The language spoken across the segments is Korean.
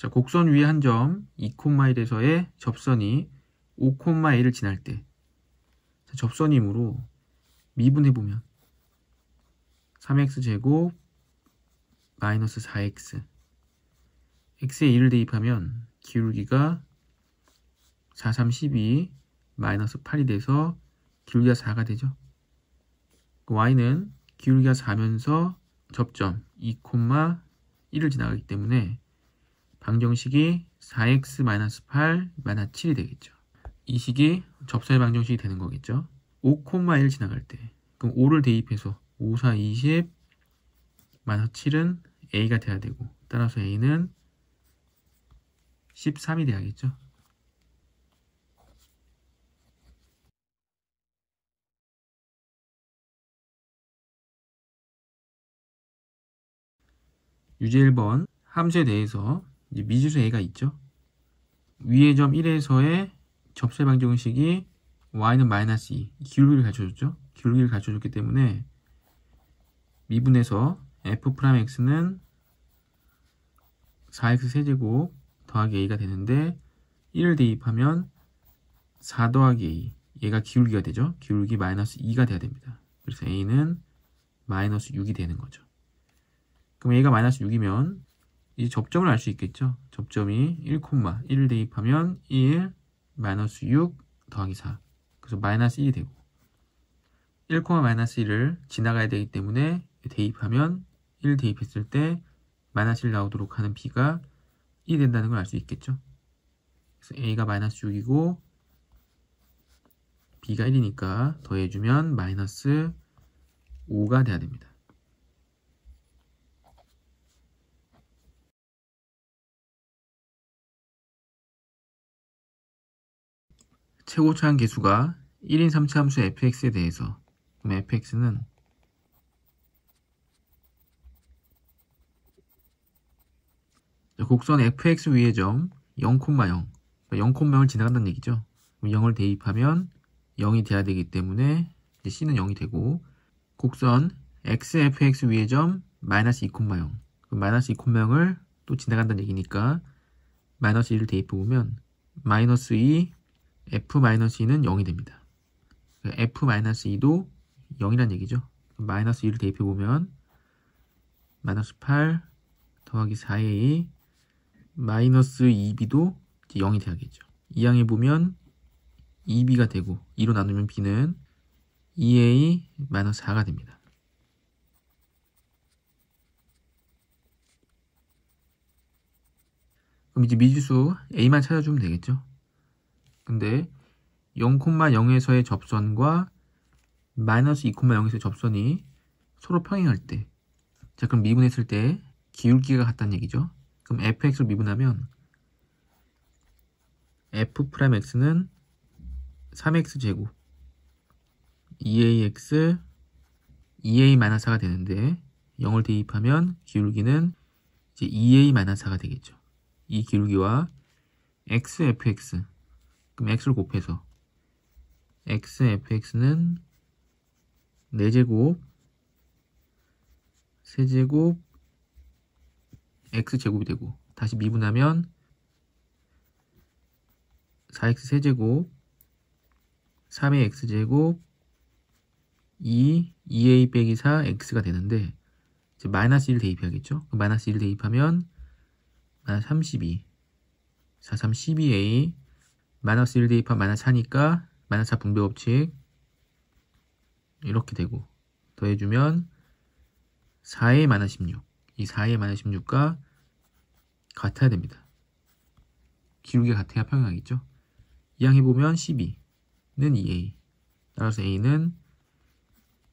자, 곡선 위에 한 점 2,1에서의 접선이 5,1을 지날 때, 자, 접선이므로 미분해보면 3x제곱 마이너스 4x, x에 1을 대입하면 기울기가 4, 3, 12 마이너스 8이 돼서 기울기가 4가 되죠. y는 기울기가 4면서 접점 2,1을 지나가기 때문에 방정식이 4x 마이너스 8 마이너스 7이 되겠죠. 이 식이 접선의 방정식이 되는 거겠죠. 5,1 지나갈 때 그럼 5를 대입해서 5, 4, 20 마이너스 7은 a가 돼야 되고, 따라서 a는 13이 돼야겠죠. 유제 1번 함수에 대해서 이제 미지수 a가 있죠. 위의 점 1에서의 접선의 방정식이 y는 마이너스 2, 기울기를 갖춰줬죠. 기울기를 갖춰줬기 때문에 미분해서 f'x는 4x 세제곱 더하기 a가 되는데 1을 대입하면 4 더하기 a, 얘가 기울기가 되죠. 기울기 마이너스 2가 돼야 됩니다. 그래서 a는 마이너스 6이 되는 거죠. 그럼 a가 마이너스 6이면 이제 접점을 알 수 있겠죠. 접점이 1,1을 대입하면 1 마이너스 6 더하기 4, 그래서 마이너스 1이 되고, 1, 마이너스 1을 지나가야 되기 때문에 대입하면 1 대입했을 때 마이너스 1 나오도록 하는 b가 1이 된다는 걸 알 수 있겠죠. 그래서 a가 마이너스 6이고 b가 1이니까 더해주면 마이너스 5가 돼야 됩니다. 최고차항 계수가 1인 3차 함수 fx에 대해서, 그럼 fx는 곡선 fx 위의 점 0,0, 0,0을 지나간다는 얘기죠. 그럼 0을 대입하면 0이 돼야 되기 때문에 이제 c는 0이 되고, 곡선 xfx 위의 점 마이너스 2,0, 그럼 마이너스 2,0을 또 지나간다는 얘기니까 마이너스 1을 대입해보면 마이너스 2 f-2는 0이 됩니다. f-2도 0이란 얘기죠. 마이너스 2를 대입해보면 마이너스 8 더하기 4a 마이너스 2b도 0이 돼야겠죠. 이항에 보면 2b가 되고 2로 나누면 b는 2a 마이너스 4가 됩니다. 그럼 이제 미지수 a만 찾아주면 되겠죠. 근데 0,0에서의 접선과 마이너스 2,0에서의 접선이 서로 평행할 때, 자, 그럼 미분했을 때 기울기가 같다는 얘기죠. 그럼 fx를 미분하면 f'x는 3x제곱 2ax 2a-4가 되는데 0을 대입하면 기울기는 이제 2a-4가 되겠죠. 이 기울기와 xfx, 그럼 x를 곱해서 xfx는 4제곱 세제곱 x제곱이 되고, 다시 미분하면 4x 세제곱 3의 x제곱 2a 빼기 4 x가 되는데, 이제 마이너스 1 대입해야겠죠. 마이너스 1 대입하면 마이너스 32 4, 3, 12a 마이너스 1 대입하면 마이너스 4니까 마이너스 4 분배법칙 이렇게 되고, 더해주면 4의 마이너스 16, 이 4의 마이너스 16과 같아야 됩니다. 기울기가 같아야 평행하겠죠. 이항해보면 12는 2a, 따라서 a는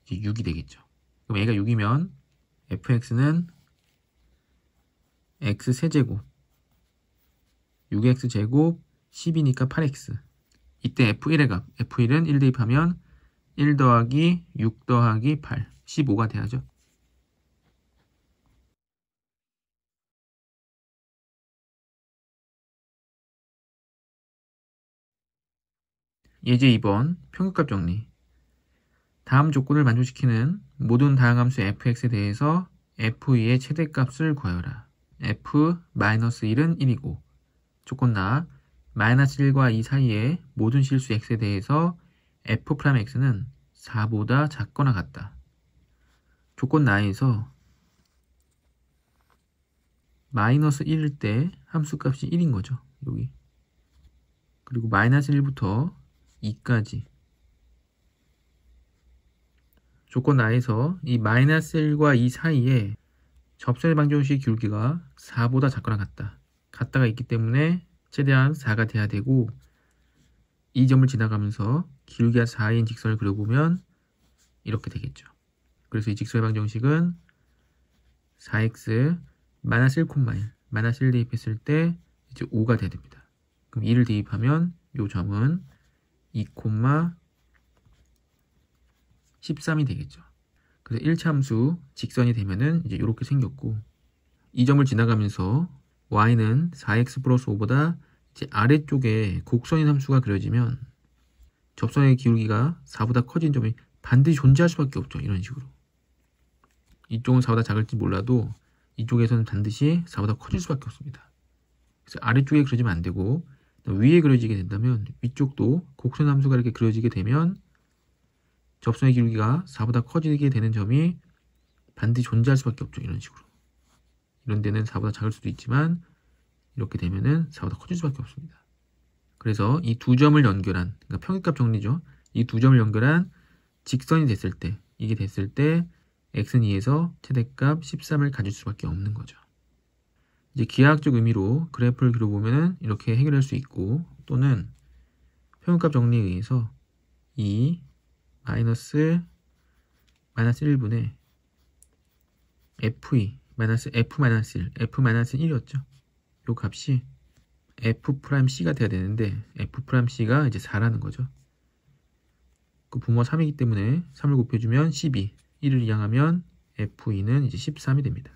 이제 6이 되겠죠. 그럼 a가 6이면 fx는 x 세제곱 6x제곱 10이니까 8x, 이때 f1의 값, f1은 1 대입하면 1 더하기 6 더하기 8, 15가 돼야죠. 예제 2번 평균값 정리. 다음 조건을 만족시키는 모든 다항함수 fx에 대해서 f2의 최대값을 구하여라. f-1은 1이고 조건 나 -1과 2 사이의 모든 실수 x에 대해서 f'x는 4보다 작거나 같다. 조건 나에서 -1일 때 함수값이 1인 거죠. 여기. 그리고 -1부터 2까지. 조건 나에서 이 -1과 2 사이에 접선의 방정식 기울기가 4보다 작거나 같다. 같다가 있기 때문에 최대한 4가 돼야 되고 이 점을 지나가면서 기울기가 4인 직선을 그려보면 이렇게 되겠죠. 그래서 이 직선의 방정식은 4x -1, -1 대입했을 때 이제 5가 돼야 됩니다. 그럼 2를 대입하면 이 점은 2,13이 되겠죠. 그래서 1차 함수 직선이 되면은 이제 이렇게 생겼고 이 점을 지나가면서 y는 4x 플러스 5보다 이제 아래쪽에 곡선인 함수가 그려지면 접선의 기울기가 4보다 커진 점이 반드시 존재할 수밖에 없죠. 이런 식으로. 이쪽은 4보다 작을지 몰라도 이쪽에서는 반드시 4보다 커질 수밖에 없습니다. 그래서 아래쪽에 그려지면 안 되고 위에 그려지게 된다면 위쪽도 곡선 함수가 이렇게 그려지게 되면 접선의 기울기가 4보다 커지게 되는 점이 반드시 존재할 수밖에 없죠. 이런 식으로. 이런 데는 4보다 작을 수도 있지만 이렇게 되면은 4보다 커질 수밖에 없습니다. 그래서 이 두 점을 연결한, 그러니까 평균값 정리죠. 이 두 점을 연결한 직선이 됐을 때, 이게 됐을 때 x는 2에서 최대값 13을 가질 수밖에 없는 거죠. 이제 기하학적 의미로 그래프를 그려보면 이렇게 해결할 수 있고, 또는 평균값 정리에 의해서 2 마이너스 1분의 f2 f-1 f-1이었죠. 요 값이 f'c가 돼야 되는데 f'c가 이제 4라는 거죠. 그 분모가 3이기 때문에 3을 곱해주면 12, 1을 이항하면 f2는 이제 13이 됩니다.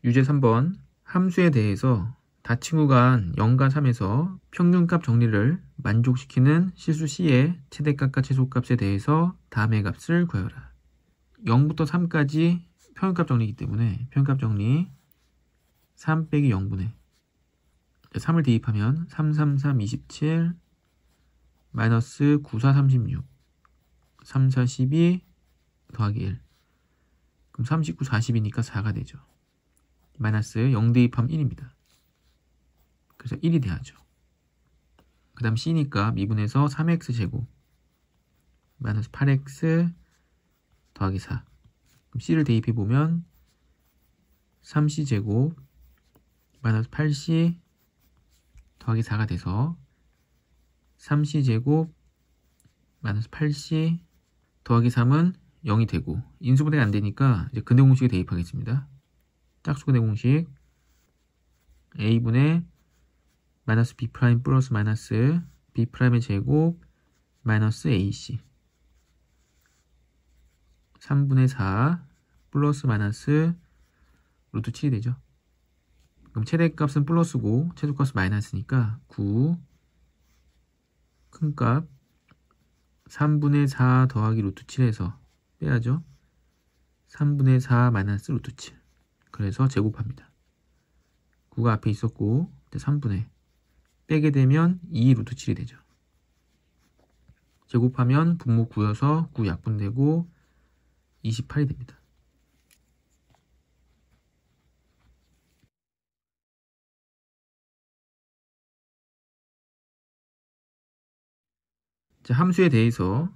유제 3번 함수에 대해서 닫힌 구간 0과 3에서 평균값 정리를 만족시키는 실수 C의 최대값과 최소값에 대해서 다음의 값을 구하여라. 0부터 3까지 평균값 정리이기 때문에 평균값 정리 3 빼기 0분의 3을 대입하면 3, 3, 3, 27 마이너스 9, 4, 36 3, 4, 12 더하기 1 그럼 39, 40이니까 4가 되죠. 마이너스 0 대입하면 1입니다. 그래서 1이 돼야죠. 그 다음 C니까 미분해서 3x제곱 마이너스 8x 더하기 4 그럼 C를 대입해보면 3c제곱 마이너스 8c 더하기 4가 돼서 3c제곱 마이너스 8c 더하기 3은 0이 되고 인수분해가 안 되니까 이제 근해 공식에 대입하겠습니다. 짝수 근해 공식 a분의 마이너스 b 프라임 플러스 마이너스 b 프라임의 제곱 마이너스 ac 3분의 4 플러스 마이너스 루트 7이 되죠. 그럼 최대값은 플러스고 최소값은 마이너스니까 9 큰값 3분의 4 더하기 루트 7에서 빼야죠. 3분의 4 마이너스 루트 7 그래서 제곱합니다. 9가 앞에 있었고 3분의 빼게 되면 2 루트 7이 되죠. 제곱하면 분모 9여서 9 약분되고 28이 됩니다. 자, 함수에 대해서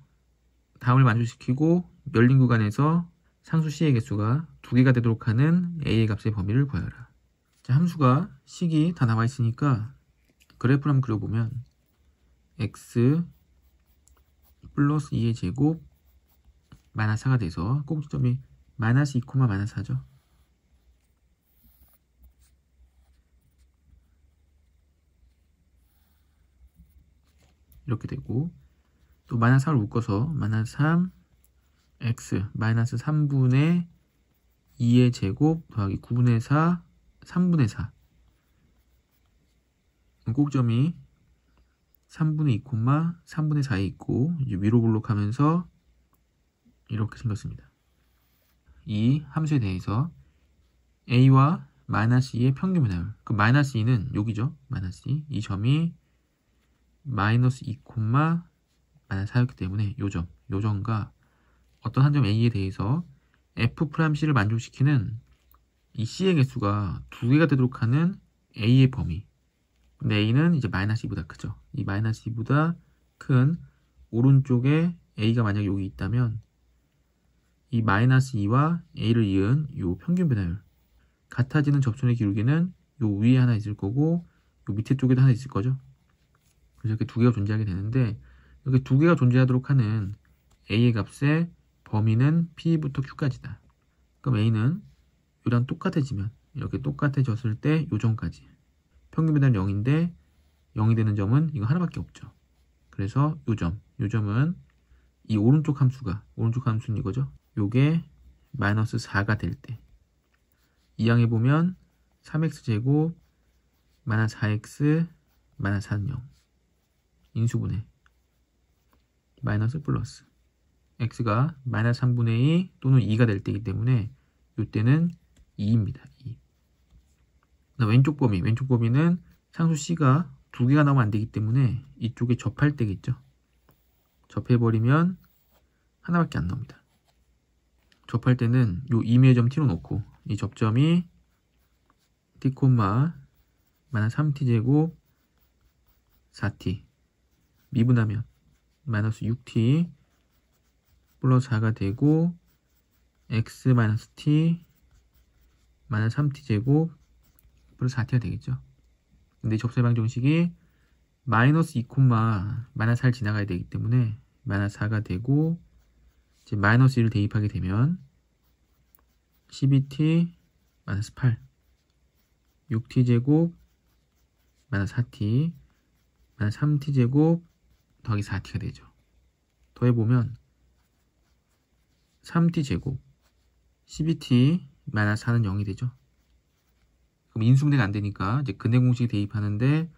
다음을 만족시키고 열린 구간에서 상수 C의 개수가 2개가 되도록 하는 A의 값의 범위를 구하여라. 자, 함수가 식이 다 나와 있으니까 그래프를 한번 그려보면 x 플러스 2의 제곱 마이너스 4가 돼서 꼭지점이 마이너스 2, 마이너스 4죠. 이렇게 되고 또 마이너스 4를 묶어서 마이너스 3 x 마이너스 3분의 2의 제곱 더하기 9분의 4 3분의 4 꼭점이 3분의 2, 3분의 4에 있고 이제 위로 블록하면서 이렇게 생겼습니다. 이 함수에 대해서 a와 마이너스 2의 평균 분해율. 그 마이너스 2는 여기죠. 마이너스 2. 이 점이 마이너스 2, 마이너스 4였기 때문에 요 점과 어떤 한 점 a에 대해서 f'c를 만족시키는 이 c의 개수가 두 개가 되도록 하는 a의 범위. 근데 a는 이제 마이너스 2보다 크죠. 이 마이너스 2보다 큰 오른쪽에 a가 만약에 여기 있다면 이 마이너스 2와 a를 이은 요 평균 변화율. 같아지는 접선의 기울기는 요 위에 하나 있을 거고 요 밑에 쪽에도 하나 있을 거죠. 그래서 이렇게 두 개가 존재하게 되는데 이렇게 두 개가 존재하도록 하는 a의 값의 범위는 p부터 q까지다. 그럼 a는 요랑 똑같아지면 이렇게 똑같아졌을 때 요점까지 평균 변화는 0인데 0이 되는 점은 이거 하나밖에 없죠. 그래서 요점은 이 오른쪽 함수는 이거죠. 요게 마이너스 4가 될 때 이 항에 보면 3x제곱 마이너스 4x 마이너스 4는 0 인수분해 마이너스 플러스 x가 마이너스 3분의 2 또는 2가 될 때이기 때문에 요때는 2입니다. 2. 왼쪽 범위는 상수 c가 두 개가 나오면 안 되기 때문에 이쪽에 접할 때겠죠. 접해버리면 하나밖에 안 나옵니다. 접할 때는 요 임의의 점 t로 놓고 이 접점이 t, 마이너스 3t제곱 4t 미분하면 마이너스 6t 플러스 4가 되고 x 마이너스 t 마이너스 3t제곱 플러스 4t가 되겠죠. 근데 이 접선의 방정식이 마이너스 2, 마이너스 4를 지나가야 되기 때문에 마이너스 4가 되고 이제 마이너스 1을 대입하게 되면 12t 마이너스 8 6t제곱 마이너스 4t 마이너스 3t제곱 더하기 4t가 되죠. 더해보면 3t제곱 12t 마이너스 4는 0이 되죠. 그럼 인수분해가 안 되니까 이제 근해 공식 대입하는데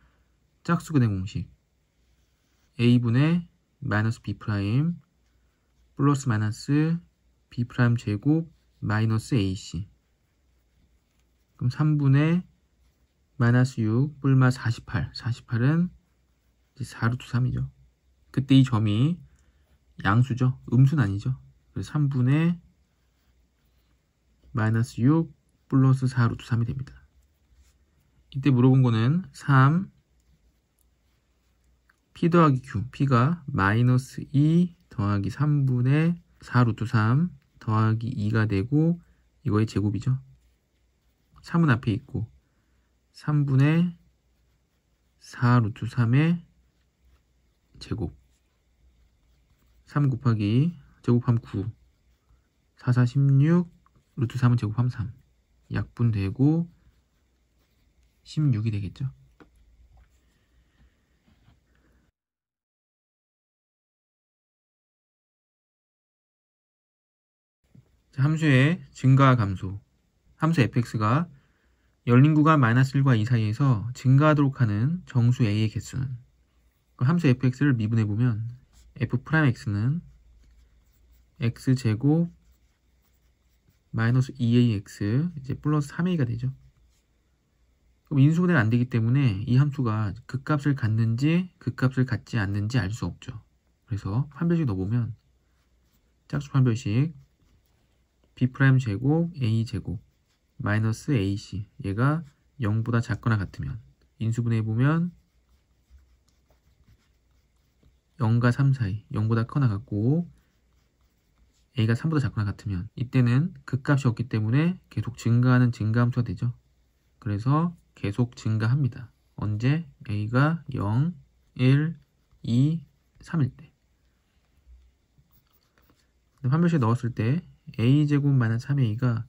짝수 근해 공식 a분의 마이너스 b 프라임 플러스 마이너스 b 프라임 제곱 마이너스 ac 그럼 3분의 마이너스 6 뿔마 48은 이제 4루트 3이죠. 그때 이 점이 양수죠. 음수는 아니죠. 그래서 3분의 마이너스 6 플러스 4루트 3이 됩니다. 이때 물어본 거는 3 p 더하기 q p가 마이너스 2 더하기 3분의 4루트 3 더하기 2가 되고 이거의 제곱이죠. 3은 앞에 있고 3분의 4루트 3의 제곱 3 곱하기 제곱하면 9 4, 4, 16 루트 3은 제곱하면 3 약분되고 16이 되겠죠. 자, 함수의 증가와 감소 함수 fx가 열린 구간 마이너스 1과 2 사이에서 증가하도록 하는 정수 a의 개수는 그 함수 fx를 미분해보면 f'x는 x제곱 마이너스 2ax 이제 플러스 3a가 되죠. 그럼 인수분해가 안 되기 때문에 이 함수가 극값을 갖는지 극값을 갖지 않는지 알 수 없죠. 그래서 판별식 넣어보면 짝수 판별식 b'제곱 a제곱 마이너스 ac 얘가 0보다 작거나 같으면 인수분해해보면 0과 3 사이 0보다 크거나 같고 a가 3보다 작거나 같으면 이때는 극값이 없기 때문에 계속 증가하는 증가함수가 되죠. 그래서 계속 증가합니다. 언제? a가 0, 1, 2, 3일 때. 판별식에 넣었을 때 a제곱 마이너스 3a가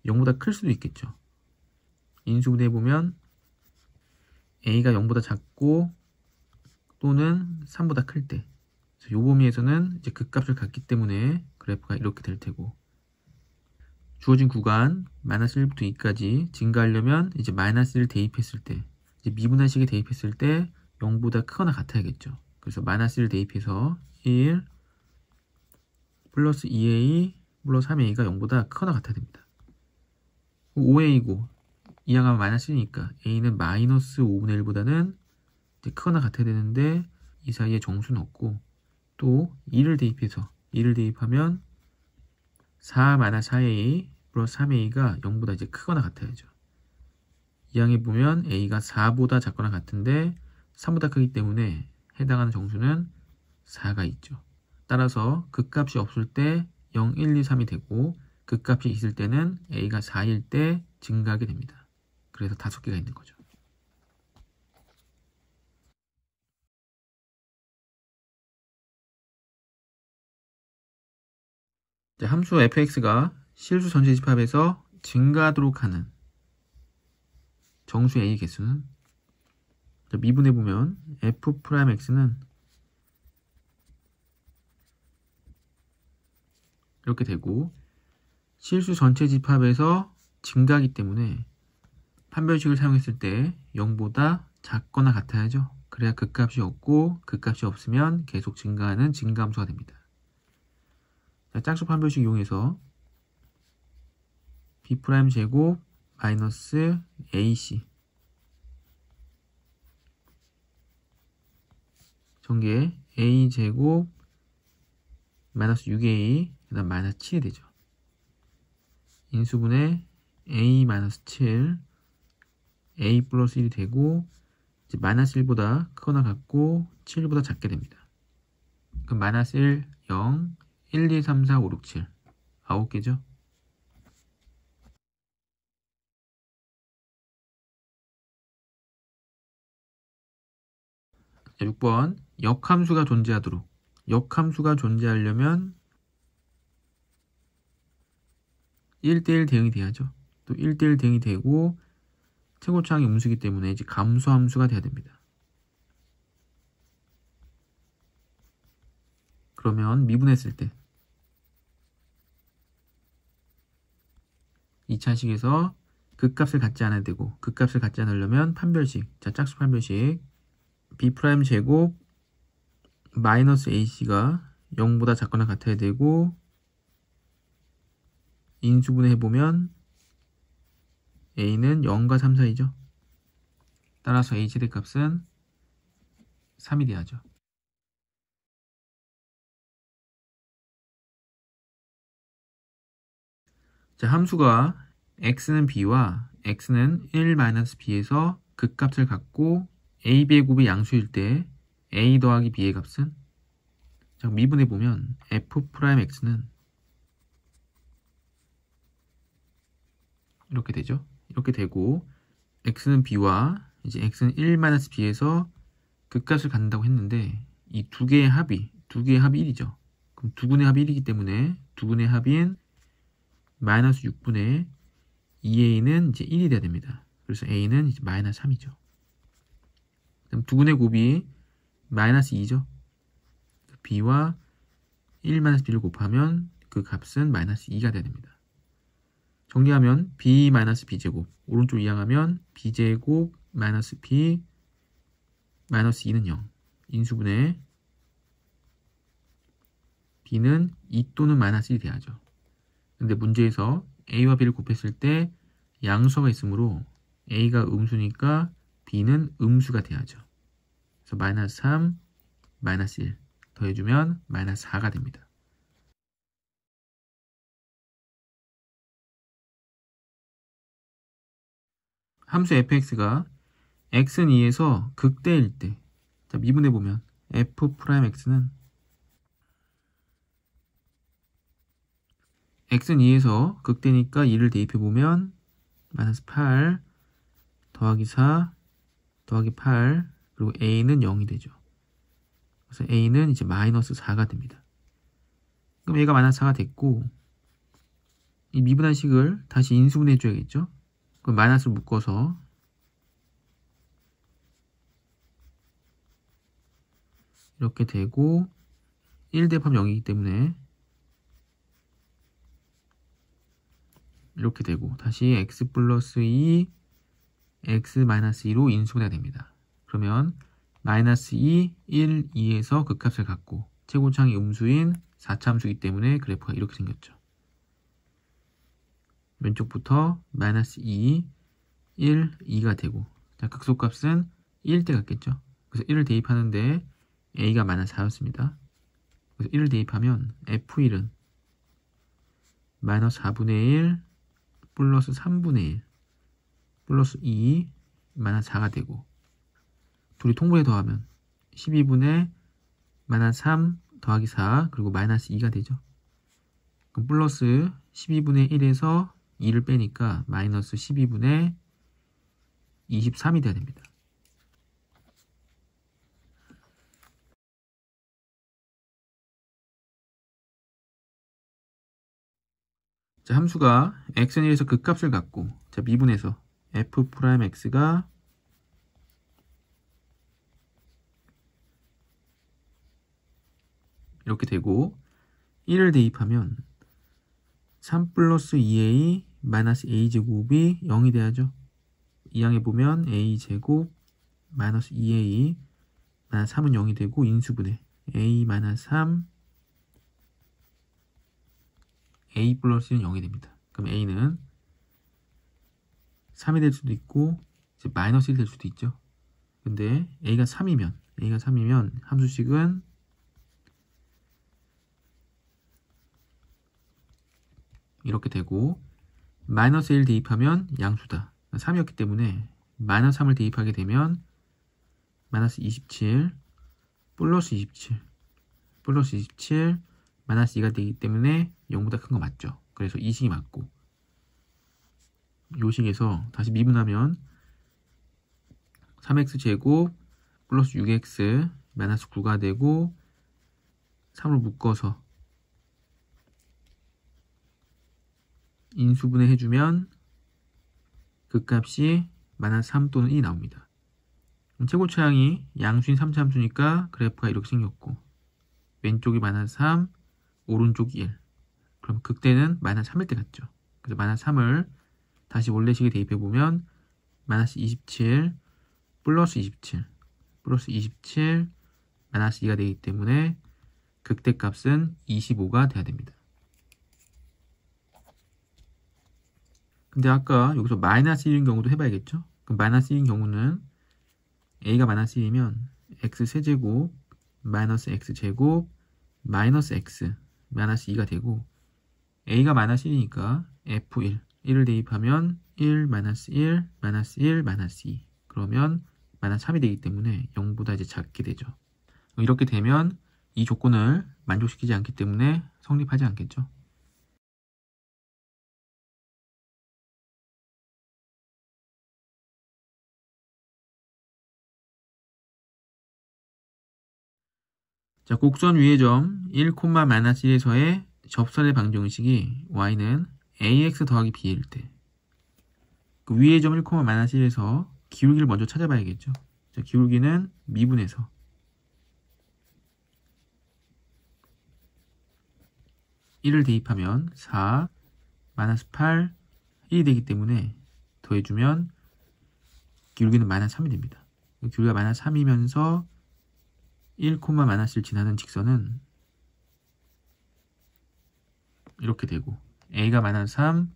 0보다 클 수도 있겠죠. 인수분해해보면 a가 0보다 작고 또는 3보다 클 때. 이 범위에서는 이제 극값을 갖기 때문에 그래프가 이렇게 될 테고 주어진 구간 마이너스 1부터 2까지 증가하려면 이제 마이너스 1 대입했을 때 이제 미분한식에 대입했을 때 0보다 크거나 같아야겠죠. 그래서 마이너스 1 대입해서 1 플러스 2a 플러스 3a가 0보다 크거나 같아야 됩니다. 5a고 이항하면 마이너스 1이니까 a는 마이너스 5분의 1보다는 크거나 같아야 되는데 이 사이에 정수는 없고 또 2를 대입하면 4 마이너스 4a 플러스 3a가 0보다 이제 크거나 같아야죠. 이항에 보면 a가 4보다 작거나 같은데 3보다 크기 때문에 해당하는 정수는 4가 있죠. 따라서 극값이 없을 때 0, 1, 2, 3이 되고 극값이 있을 때는 a가 4일 때 증가하게 됩니다. 그래서 5개가 있는 거죠. 함수 fx가 실수 전체 집합에서 증가하도록 하는 정수 a 개수는 미분해 보면 f'x는 이렇게 되고 실수 전체 집합에서 증가하기 때문에 판별식을 사용했을 때 0보다 작거나 같아야죠. 그래야 극값이 없고 극값이 없으면 계속 증가하는 증가함수가 됩니다. 자, 짝수 판별식 이용해서 b'제곱 마이너스 ac 전개 a제곱 마이너스 6a 그 다음 마이너스 7이 되죠. 인수분해 a 마이너스 7 a 플러스 1이 되고 이제 마이너스 1보다 크거나 같고 7보다 작게 됩니다. 그럼 마이너스 1, 0, 1, 2, 3, 4, 5, 6, 7 9개죠. 자, 6번 역함수가 존재하도록 역함수가 존재하려면 1대1 대응이 돼야죠. 또 1대1 대응이 되고 최고차항이 음수이기 때문에 이제 감소함수가 돼야 됩니다. 그러면 미분했을 때 2차식에서 극값을 갖지 않아야 되고 극값을 갖지 않으려면 판별식, 자 짝수 판별식 b'제곱 마이너스 ac가 0보다 작거나 같아야 되고 인수분해 해보면 a는 0과 3 사이죠. 따라서 a 최대값은 3이 돼야죠. 자, 함수가 x는 b와 x는 1-b에서 극값을 갖고 ab의 곱이 양수일 때 a 더하기 b의 값은 자, 미분해보면 f'x는 이렇게 되죠. 이렇게 되고 x는 b와 이제 x는 1-b에서 극값을 갖는다고 했는데 이 두 개의 합이 1이죠. 그럼 두분의 합이 1이기 때문에 두분의 합인 마이너스 6분의 2a는 이제 1이 돼야 됩니다. 그래서 a는 이제 마이너스 3이죠. 그럼 두분의 곱이 마이너스 2죠. b와 1-b를 곱하면 그 값은 마이너스 2가 돼야 됩니다. 정리하면 b 마이너스 b제곱 오른쪽 이항하면 b제곱 마이너스 b 마이너스 2는 0 인수분해 b는 2 또는 마이너스 1이 돼야죠. 근데 문제에서 a와 b를 곱했을 때 양수가 있으므로 a가 음수니까 b는 음수가 돼야죠. 그래서 마이너스 3, 마이너스 1 더해주면 마이너스 4가 됩니다. 함수 fx가 x는 2에서 극대일 때 자, 미분해보면 f'x는 x는 2에서 극대니까 2를 대입해보면 마이너스 8 더하기 4 더하기 8 그리고 a는 0이 되죠. 그래서 a는 이제 마이너스 4가 됩니다. 그럼 a가 마이너스 4가 됐고 이 미분한 식을 다시 인수분해 해줘야겠죠. 그럼 마이너스를 묶어서 이렇게 되고 1 대입하면 0이기 때문에 이렇게 되고 다시 x 플러스 2 x 마이너스 2로 인수분해가 됩니다. 그러면 마이너스 2, 1, 2에서 극값을 갖고 최고차항이 음수인 4차함수이기 때문에 그래프가 이렇게 생겼죠. 왼쪽부터 마이너스 2, 1, 2가 되고, 자, 극소값은 1일 때 같겠죠. 그래서 1을 대입하는데 a가 마이너스 4였습니다. 그래서 1을 대입하면 f1은 마이너스 4분의 1 플러스 3분의 1 플러스 2 마이너스 4가 되고, 둘이 통분해 더하면 12분의 마이너스 3 더하기 4 그리고 마이너스 2가 되죠. 그럼 플러스 12분의 1에서 2를 빼니까 마이너스 12분의 23이 돼야 됩니다. 자, 함수가 x는 1에서 극값을 갖고, 자, 미분해서 f'x가 이렇게 되고, 1을 대입하면 3 플러스 2a 마이너스 a제곱이 0이 돼야죠. 이 항에 보면 a제곱 마이너스 2a 마이너스 3은 0이 되고, 인수분해 a 마이너스 3 a 플러스는 0이 됩니다. 그럼 a는 3이 될 수도 있고 이제 마이너스 1이 될 수도 있죠. 근데 a가 3이면 함수식은 이렇게 되고, 마이너스 1 대입하면 양수다. 3이었기 때문에 마이너스 3을 대입하게 되면 마이너스 27 플러스 27 플러스 27 마이너스 2가 되기 때문에 0보다 큰 거 맞죠. 그래서 이 식이 맞고, 요 식에서 다시 미분하면 3x제곱 플러스 6x 마이너스 9가 되고, 3을 묶어서 인수분해 해주면 극값이 마이너스 3 또는 1이 나옵니다. 최고차항이 양수인 3차 함수니까 그래프가 이렇게 생겼고, 왼쪽이 마이너스 3, 오른쪽이 1. 그럼 극대는 마이너스 3일 때 같죠. 그래서 마이너스 3을 다시 원래식에 대입해보면 마이너스 27 플러스 27 플러스 27 마이너스 2가 되기 때문에 극대값은 25가 돼야 됩니다. 근데 아까 여기서 마이너스 1인 경우도 해봐야겠죠. 그럼 마이너스 1인 경우는 a가 마이너스 1이면 x 세제곱 마이너스 x 제곱 마이너스 x 마이너스 2가 되고, a가 마이너스 1이니까 f1 1을 대입하면 1 마이너스 1 마이너스 1 마이너스 2 그러면 마이너스 3이 되기 때문에 0보다 이제 작게 되죠. 이렇게 되면 이 조건을 만족시키지 않기 때문에 성립하지 않겠죠. 자, 곡선 위의 점 1, 마이너스 1에서의 접선의 방정식이 y는 ax 더하기 b일 때, 그 위의 점 1, 마이너스 1에서 기울기를 먼저 찾아봐야겠죠. 자, 기울기는 미분해서 (1을) 대입하면 4, 마이너스 8, 1이 되기 때문에 더해주면 기울기는 마이너스 3이 됩니다. 기울기가 마이너스 3이면서 1, 마이너스 1 지나는 직선은 이렇게 되고, a가 마이너스 3,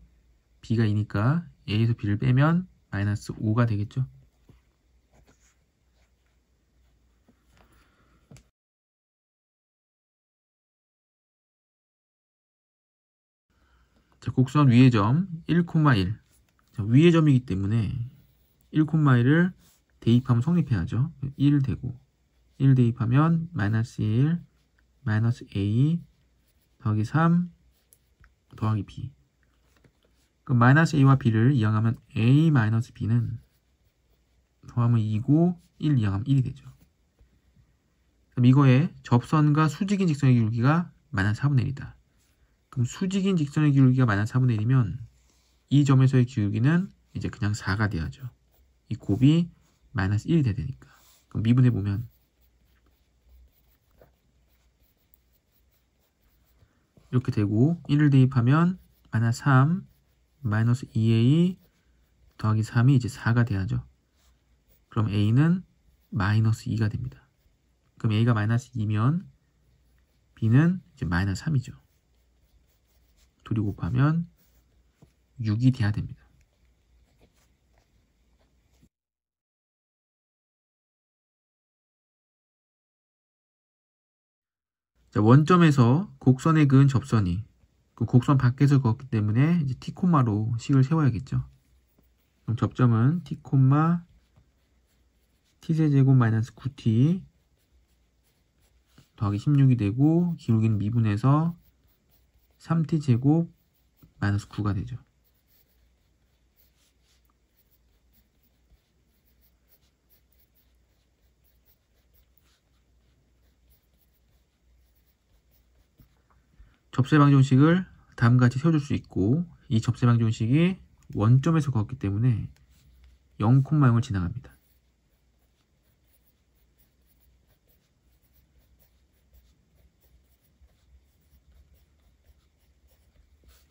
b가 2니까 a에서 b를 빼면 마이너스 5가 되겠죠. 자, 곡선 위의 점 1, 1. 자, 위의 점이기 때문에 1, 1을 대입하면 성립해야죠. 1 되고, 1 대입하면 마이너스 1 마이너스 a 더하기 3 더하기 b. 그럼 마이너스 a와 b를 이항하면 a 마이너스 b는 더하면 2고 1 이항하면 1이 되죠. 그럼 이거의 접선과 수직인 직선의 기울기가 마이너스 4분의 1이다. 그럼 수직인 직선의 기울기가 마이너스 4분의 1이면 이 점에서의 기울기는 이제 그냥 4가 돼야죠. 이 곱이 마이너스 1이 돼야 되니까. 그럼 미분해보면 이렇게 되고, 1을 대입하면 마이너스 3 마이너스 2a 더하기 3이 이제 4가 돼야죠. 그럼 a는 마이너스 2가 됩니다. 그럼 A가 마이너스 2면 B는 이제 마이너스 3이죠. 둘이 곱하면 6이 돼야 됩니다. 자, 원점에서 곡선에 그은 접선이 그 곡선 밖에서 그었기 때문에 이제 t 콤마로 식을 세워야겠죠. 그럼 접점은 t 콤마 t세제곱 마이너스 9t 더하기 16이 되고 기울기는 미분해서 3t제곱 마이너스 9가 되죠. 접세방정식을 다음과 같이 세워줄 수 있고 이 접세방정식이 원점에서 그었기 때문에 0,0을 지나갑니다.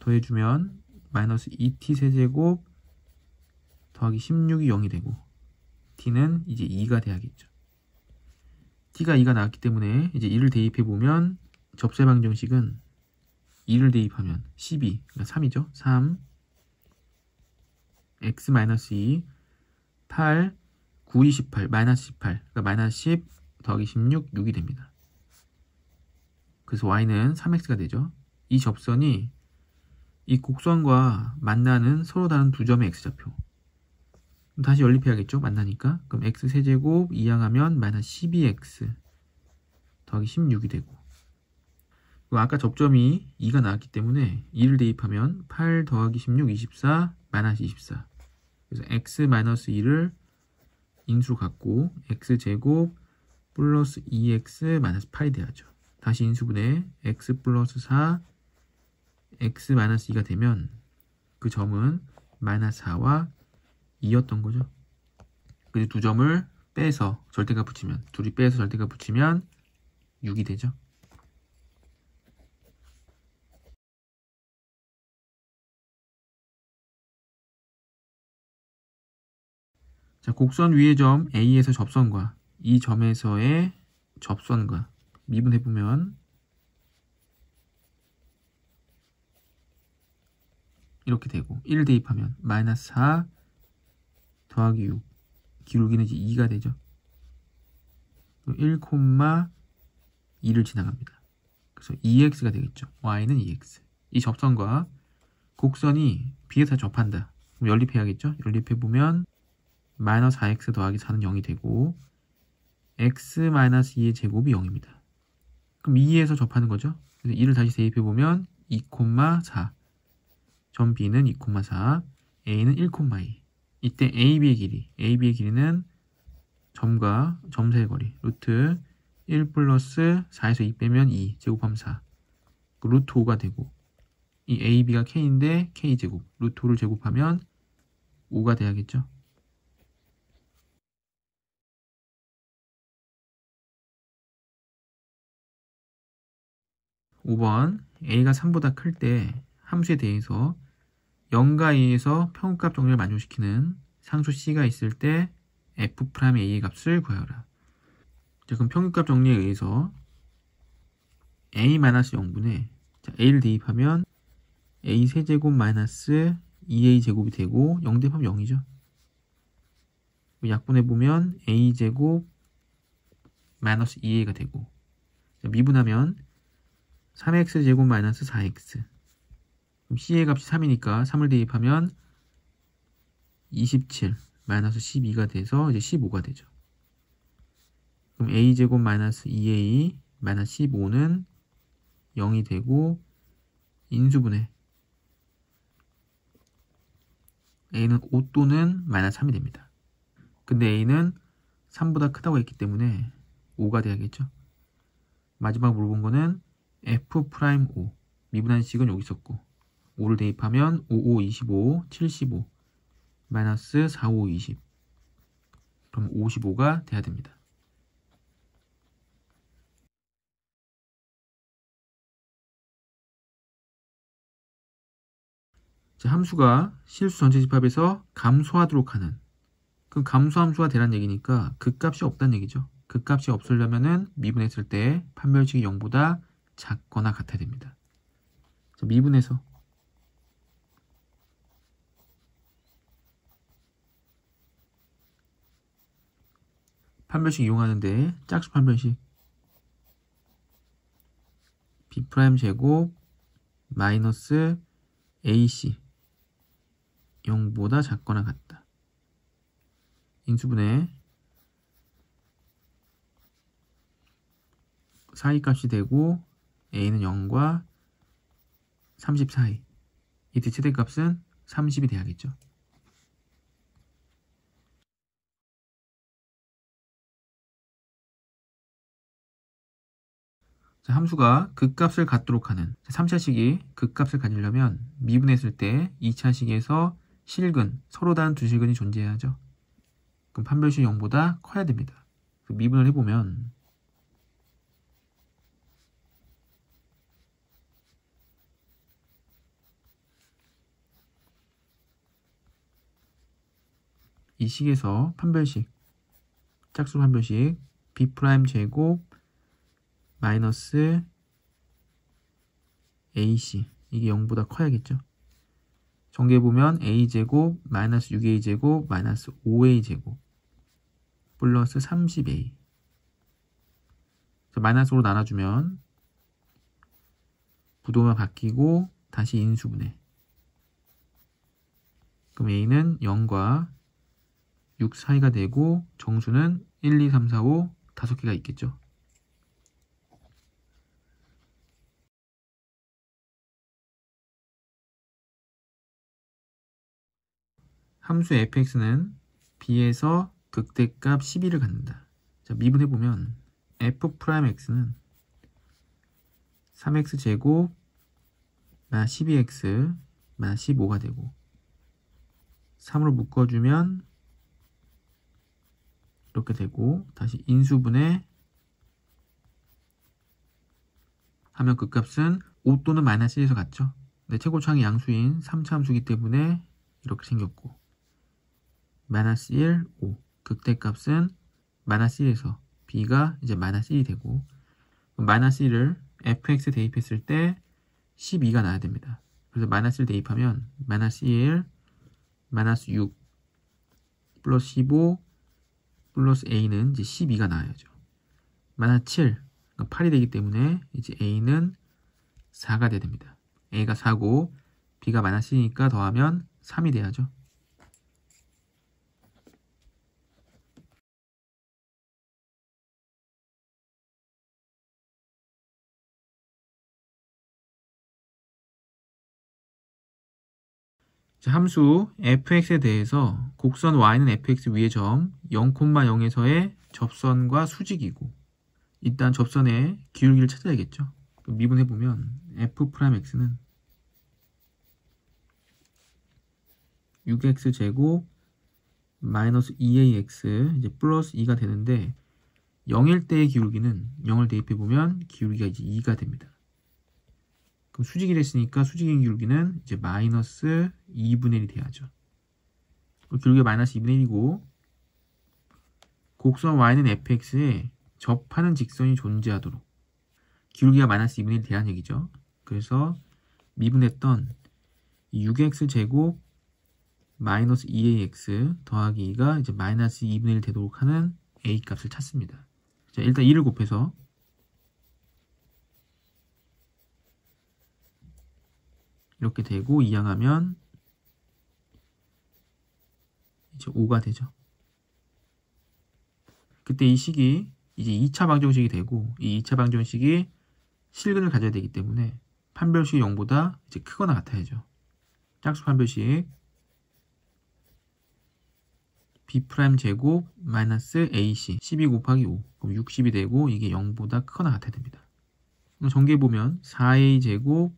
더해주면 마이너스 2t 세제곱 더하기 16이 0이 되고 t는 이제 2가 돼야겠죠. t가 2가 나왔기 때문에 이제 2를 대입해보면 접세방정식은 2를 대입하면 12, 그러니까 3이죠. 3, x-2, 8, 9, 28, 마이너스 18, 그러니까 마이너스 10 더하기 16, 6이 됩니다. 그래서 y는 3x가 되죠. 이 접선이 이 곡선과 만나는 서로 다른 두 점의 x좌표. 다시 연립해야겠죠. 만나니까. 그럼 x세제곱 이항하면 마이너스 12x 더하기 16이 되고 아까 접점이 2가 나왔기 때문에 2를 대입하면 8 더하기 16, 24, 마이너스 24. 그래서 x 마이너스 2를 인수로 갖고 x제곱 플러스 2x 마이너스 8이 돼야죠. 다시 인수분해 x 플러스 4, x 마이너스 2가 되면 그 점은 마이너스 4와 2였던 거죠. 그리고 두 점을 빼서 절대값 붙이면 둘이 빼서 절대값 붙이면 6이 되죠. 자, 곡선 위의 점 A에서 접선과 이 점에서의 접선과 미분해보면 이렇게 되고 1 대입하면 마이너스 4 더하기 6 기울기는 이제 2가 되죠. 1,2를 지나갑니다. 그래서 2x가 되겠죠. y는 2x. 이 접선과 곡선이 B에서 접한다. 그럼 연립해야겠죠. 연립해보면 마이너스 4x 더하기 4는 0이 되고 x-2의 제곱이 0입니다. 그럼 2에서 접하는 거죠. 그래서 2를 다시 대입해보면 2,4 점 B는 2,4 A는 1,2 이때 AB의 길이는 점과 점 사이의 거리 루트 1 플러스 4에서 2 빼면 2 제곱하면 4 루트 5가 되고 이 AB가 K인데 K제곱 루트 5를 제곱하면 5가 돼야겠죠. 5번 A가 3보다 클 때 함수에 대해서 0과 2에서 평균값 정리를 만족시키는 상수 C가 있을 때 F'A의 값을 구하여라. 자, 그럼 평균값 정리에 의해서 A-0분의 A를 대입하면 A 세제곱 마이너스 2A 제곱이 되고 0 대입하면 0이죠. 약분해보면 A 제곱 마이너스 2A가 되고 자, 미분하면 3x 제곱 마이너스 4x 그럼 C의 값이 3이니까 3을 대입하면 27 마이너스 12가 돼서 이제 15가 되죠. 그럼 A 제곱 마이너스 2A 마이너스 15는 0이 되고 인수분해 A는 5 또는 마이너스 3이 됩니다. 근데 A는 3보다 크다고 했기 때문에 5가 돼야겠죠. 마지막 물어본 거는 F'O 미분한 식은 여기 있었고 5를 대입하면 5, 5, 25, 75 마이너스 4, 5, 20 그럼 55가 돼야 됩니다. 자, 함수가 실수 전체 집합에서 감소하도록 하는 그럼 감소함수가 되란 얘기니까 극값이 없다는 얘기죠. 극값이 없으려면은 미분했을 때 판별식이 0보다 작거나 같아야 됩니다. 자, 미분해서 판별식 이용하는데 짝수 판별식 B' 제곱 마이너스 AC 0보다 작거나 같다. 인수분해 사이값이 되고 A는 0과 30 사이. 이때 최대값은 30이 돼야겠죠. 자, 함수가 극값을 갖도록 하는 3차식이 극값을 가지려면 미분했을 때 2차식에서 실근, 서로 다른 두 실근이 존재해야죠. 그럼 판별식 0보다 커야 됩니다. 미분을 해보면 이 식에서 판별식, 짝수 판별식 B' 제곱 마이너스 AC 이게 0보다 커야겠죠. 정리해보면 A제곱 마이너스 6A제곱 마이너스 5A제곱 플러스 30A 마이너스로 나눠주면 부동만 바뀌고 다시 인수분해. 그럼 A는 0과 6 사이가 되고 정수는 1, 2, 3, 4, 5 5개가 있겠죠. 함수 fx는 b에서 극대값 12를 갖는다. 자, 미분해보면 f'x는 3x제곱 마 12x 마 15가 되고 3으로 묶어주면 이렇게 되고 다시 인수분해 하면 극값은 5 또는 마이너스 1에서 같죠. 근데 최고차항이 양수인 3차 함수이기 때문에 이렇게 생겼고 마이너스 1, 5 극대값은 마이너스 1에서 b가 이제 마이너스 1이 되고 마이너스 1을 fx 대입했을 때 12가 나야 됩니다. 그래서 마이너스 1 대입하면 마이너스 1, 마이너스 6 플러스 15 플러스 a는 이제 12가 나와야죠. 마이너스 7, 8이 되기 때문에 이제 a는 4가 돼야 됩니다. a가 4고 b가 마이너스 1이니까 더하면 3이 돼야죠. 자, 함수 fx에 대해서 곡선 y는 fx 위의 점 0,0에서의 접선과 수직이고 일단 접선의 기울기를 찾아야겠죠. 미분해보면 f'x는 6x제곱 마이너스 2ax 이제 플러스 2가 되는데 0일 때의 기울기는 0을 대입해보면 기울기가 이제 2가 됩니다. 그럼 수직이 됐으니까 수직의 기울기는 이제 마이너스 2분의 1이 돼야죠. 기울기가 마이너스 2분의 1이고 곡선 y는 fx에 접하는 직선이 존재하도록 기울기가 마이너스 2분의 1이 되라는 얘기죠. 그래서 미분했던 6x제곱 마이너스 2ax 더하기 2가 이제 마이너스 2분의 1 되도록 하는 a 값을 찾습니다. 자, 일단 2를 곱해서 이렇게 되고 이항하면 이제 5가 되죠. 그때 이 식이 이제 2차 방정식이 되고 이 2차 방정식이 실근을 가져야 되기 때문에 판별식이 0보다 이제 크거나 같아야죠. 짝수 판별식 B' 제곱 마이너스 AC 12 곱하기 5 그럼 60이 되고 이게 0보다 크거나 같아야 됩니다. 전개해보면 4A 제곱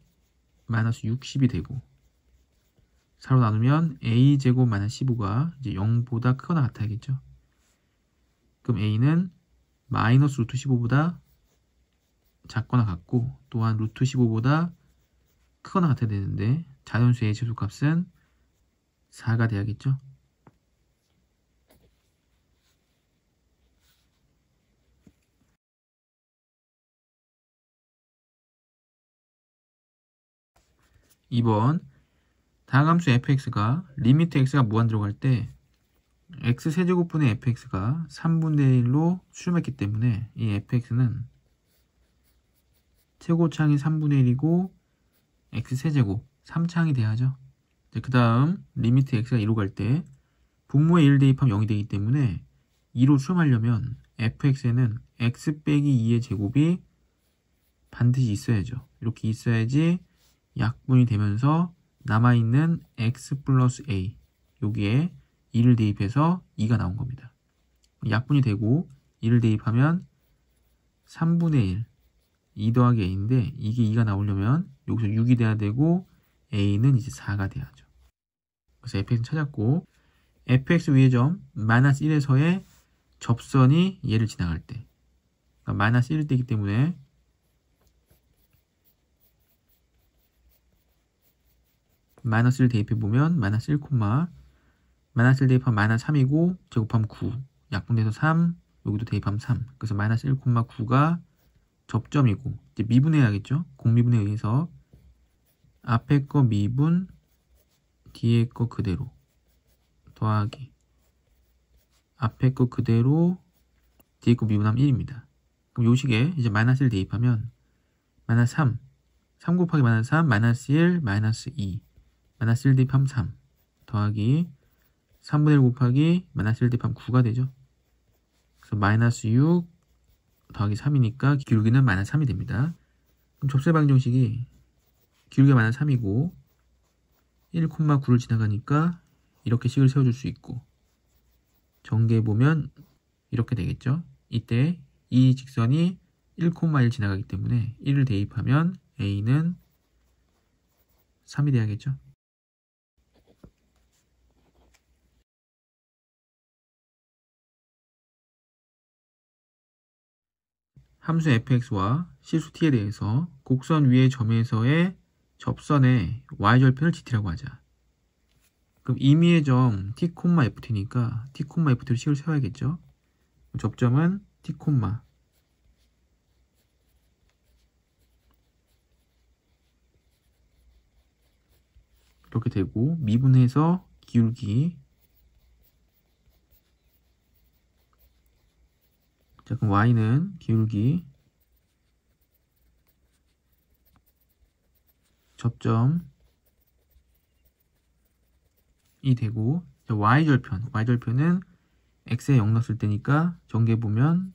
마이너스 60이 되고 4로 나누면 a제곱 마이너스 15가 이제 0보다 크거나 같아야겠죠. 그럼 a는 마이너스 루트 15보다 작거나 같고 또한 루트 15보다 크거나 같아야 되는데 자연수의 최소값은 4가 돼야겠죠. 2번 다항함수 fx가 리미트 x가 무한대로 갈 때 x세제곱분의 fx가 3분의 1로 수렴했기 때문에 이 fx는 최고차항이 3분의 1이고 x세제곱 3차항이 돼야죠. 그 다음 리미트 x가 2로 갈 때 분모에 1 대입하면 0이 되기 때문에 2로 수렴하려면 fx에는 x 빼기 2의 제곱이 반드시 있어야죠. 이렇게 있어야지 약분이 되면서 남아있는 x 플러스 a 여기에 2를 대입해서 2가 나온 겁니다. 약분이 되고 2를 대입하면 3분의 1 2 더하기 a인데 이게 2가 나오려면 여기서 6이 돼야 되고 a는 이제 4가 돼야죠. 그래서 fx는 찾았고 fx 위의 점 마이너스 1에서의 접선이 얘를 지나갈 때 그러니까 마이너스 1일 때이기 때문에 마이너스 1 대입해보면 마이너스 1, 마이너스 1 대입하면 마이너스 3이고 제곱하면 9 약분돼서 3 여기도 대입하면 3 그래서 마이너스 1, 9가 접점이고 이제 미분해야겠죠. 공미분에 의해서 앞에 거 미분 뒤에 거 그대로 더하기 앞에 거 그대로 뒤에 거 미분하면 1입니다. 그럼 요 식에 이제 마이너스 1 대입하면 마이너스 3 곱하기 마이너스 3 마이너스 1 마이너스 2 마이너스 1 대입하면 3 더하기 3분의 1 곱하기 마이너스 1 대입하면 9가 되죠. 그래서 마이너스 6 더하기 3이니까 기울기는 마이너스 3이 됩니다. 그럼 접쇄방정식이 기울기가 마이너스 3이고 1, 9를 지나가니까 이렇게 식을 세워줄 수 있고 전개해보면 이렇게 되겠죠. 이때 이 직선이 1,1 지나가기 때문에 1을 대입하면 a는 3이 돼야겠죠. 함수 fx와 실수 t에 대해서 곡선 위의 점에서의 접선의 y절편을 gt라고 하자. 그럼 임의의 점 t, ft니까 t, ft로 식을 세워야겠죠. 접점은 t, 이렇게 되고 미분해서 기울기 자 그럼 y는 기울기 접점이 되고 y절편은 x에 0 넣었을 때니까 전개해보면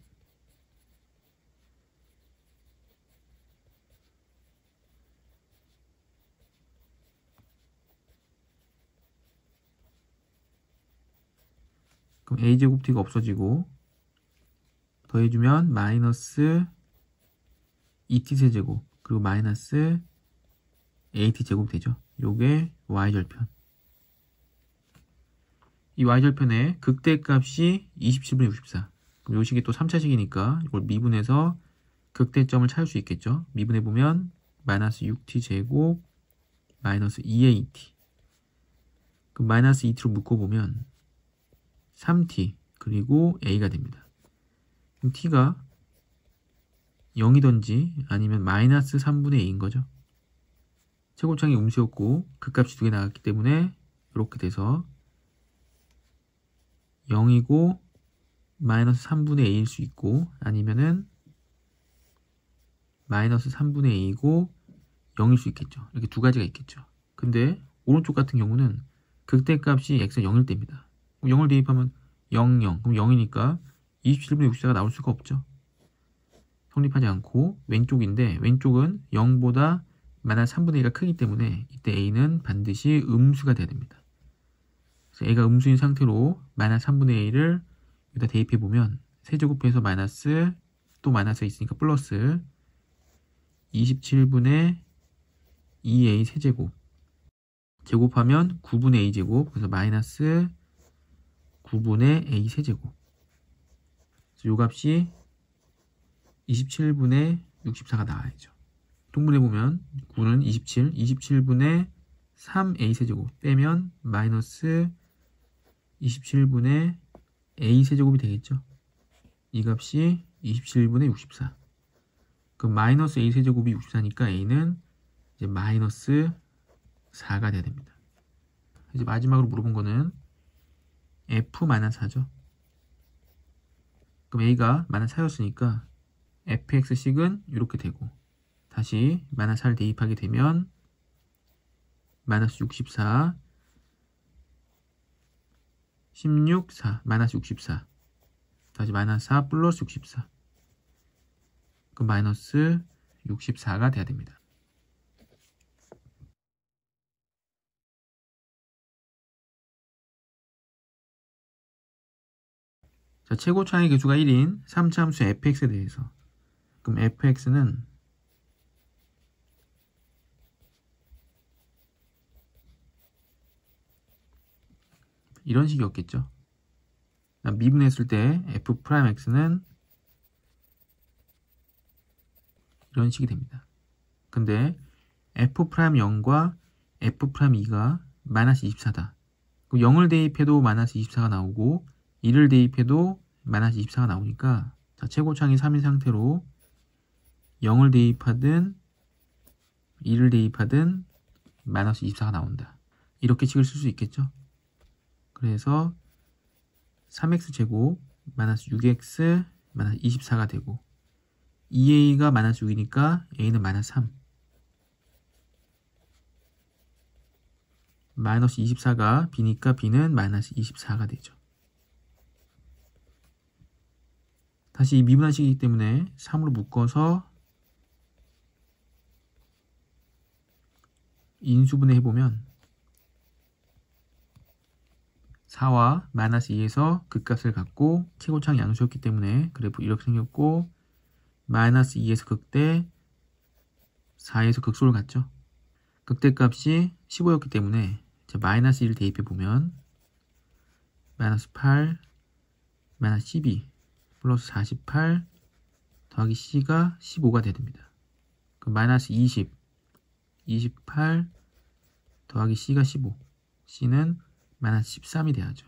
그럼 a제곱 t가 없어지고 더해주면 마이너스 2t 세제곱 그리고 마이너스 at 제곱 되죠. 요게 y절편. 이 y절편의 극대값이 27분의 64. 그럼 요 식이 또 3차식이니까 이걸 미분해서 극대점을 찾을 수 있겠죠. 미분해보면 마이너스 6t 제곱 마이너스 2at 그럼 마이너스 2t로 묶어보면 3t 그리고 a가 됩니다. 그럼 t가 0이던지 아니면 마이너스 3분의 2인 거죠. 최고차항이 음수였고 극값이 2개 나갔기 때문에 이렇게 돼서 0이고 마이너스 3분의 a일 수 있고 아니면은 마이너스 3분의 a이고 0일 수 있겠죠. 이렇게 두 가지가 있겠죠. 근데 오른쪽 같은 경우는 극대값이 x가 0일 때입니다. 0을 대입하면 0, 0. 그럼 0이니까 27분의 64가 나올 수가 없죠. 성립하지 않고 왼쪽인데 왼쪽은 0보다 마이너스 3분의 1가 크기 때문에 이때 a는 반드시 음수가 돼야 됩니다. 그래서 a가 음수인 상태로 마이너스 3분의 1을 여기다 대입해보면 세제곱해서 마이너스 또 마이너스가 있으니까 플러스 27분의 2a 세제곱 제곱하면 9분의 a 제곱 그래서 마이너스 9분의 a 세제곱 그래서 요 값이 27분의 64가 나와야죠. 통분해보면 9는 27, 27분의 3a 세제곱 빼면 마이너스 27분의 a 세제곱이 되겠죠. 이 값이 27분의 64. 그럼 마이너스 a 세제곱이 64니까 a는 이제 마이너스 4가 돼야 됩니다. 이제 마지막으로 물어본 거는 f-4죠. 그럼 a가 -4였으니까 fx식은 이렇게 되고, 다시 -4를 대입하게 되면 -64, 16, 4, -64, 다시 -4 플러스 64, 그럼 -64가 돼야 됩니다. 자, 최고차의 개수가 1인 3차 함수 fx에 대해서, 그럼 fx는 이런 식이었겠죠. 미분했을 때 f'x는 이런 식이 됩니다. 근데 f'0과 f'2가 -24다. 0을 대입해도 -24가 나오고 1을 대입해도 -24가 나오니까, 자, 최고차항이 3인 상태로 0을 대입하든 1을 대입하든 -24가 나온다. 이렇게 식을 쓸 수 있겠죠. 그래서 3x제곱 -6x -24가 되고, 2a가 -6이니까 a는 -3, -24가 b니까 b는 -24가 되죠. 다시 이 미분한식이기 때문에 3으로 묶어서 인수분해 해보면 4와 -2에서 극값을 갖고 최고차항 양수였기 때문에 그래프 이렇게 생겼고, -2에서 극대, 4에서 극소를 갖죠. 극대값이 15였기 때문에 -1을 대입해보면 -8, -12 플러스 48 더하기 c가 15가 됩니다. 그럼 -20, 28 더하기 c가 15, c는 -13이 돼야죠.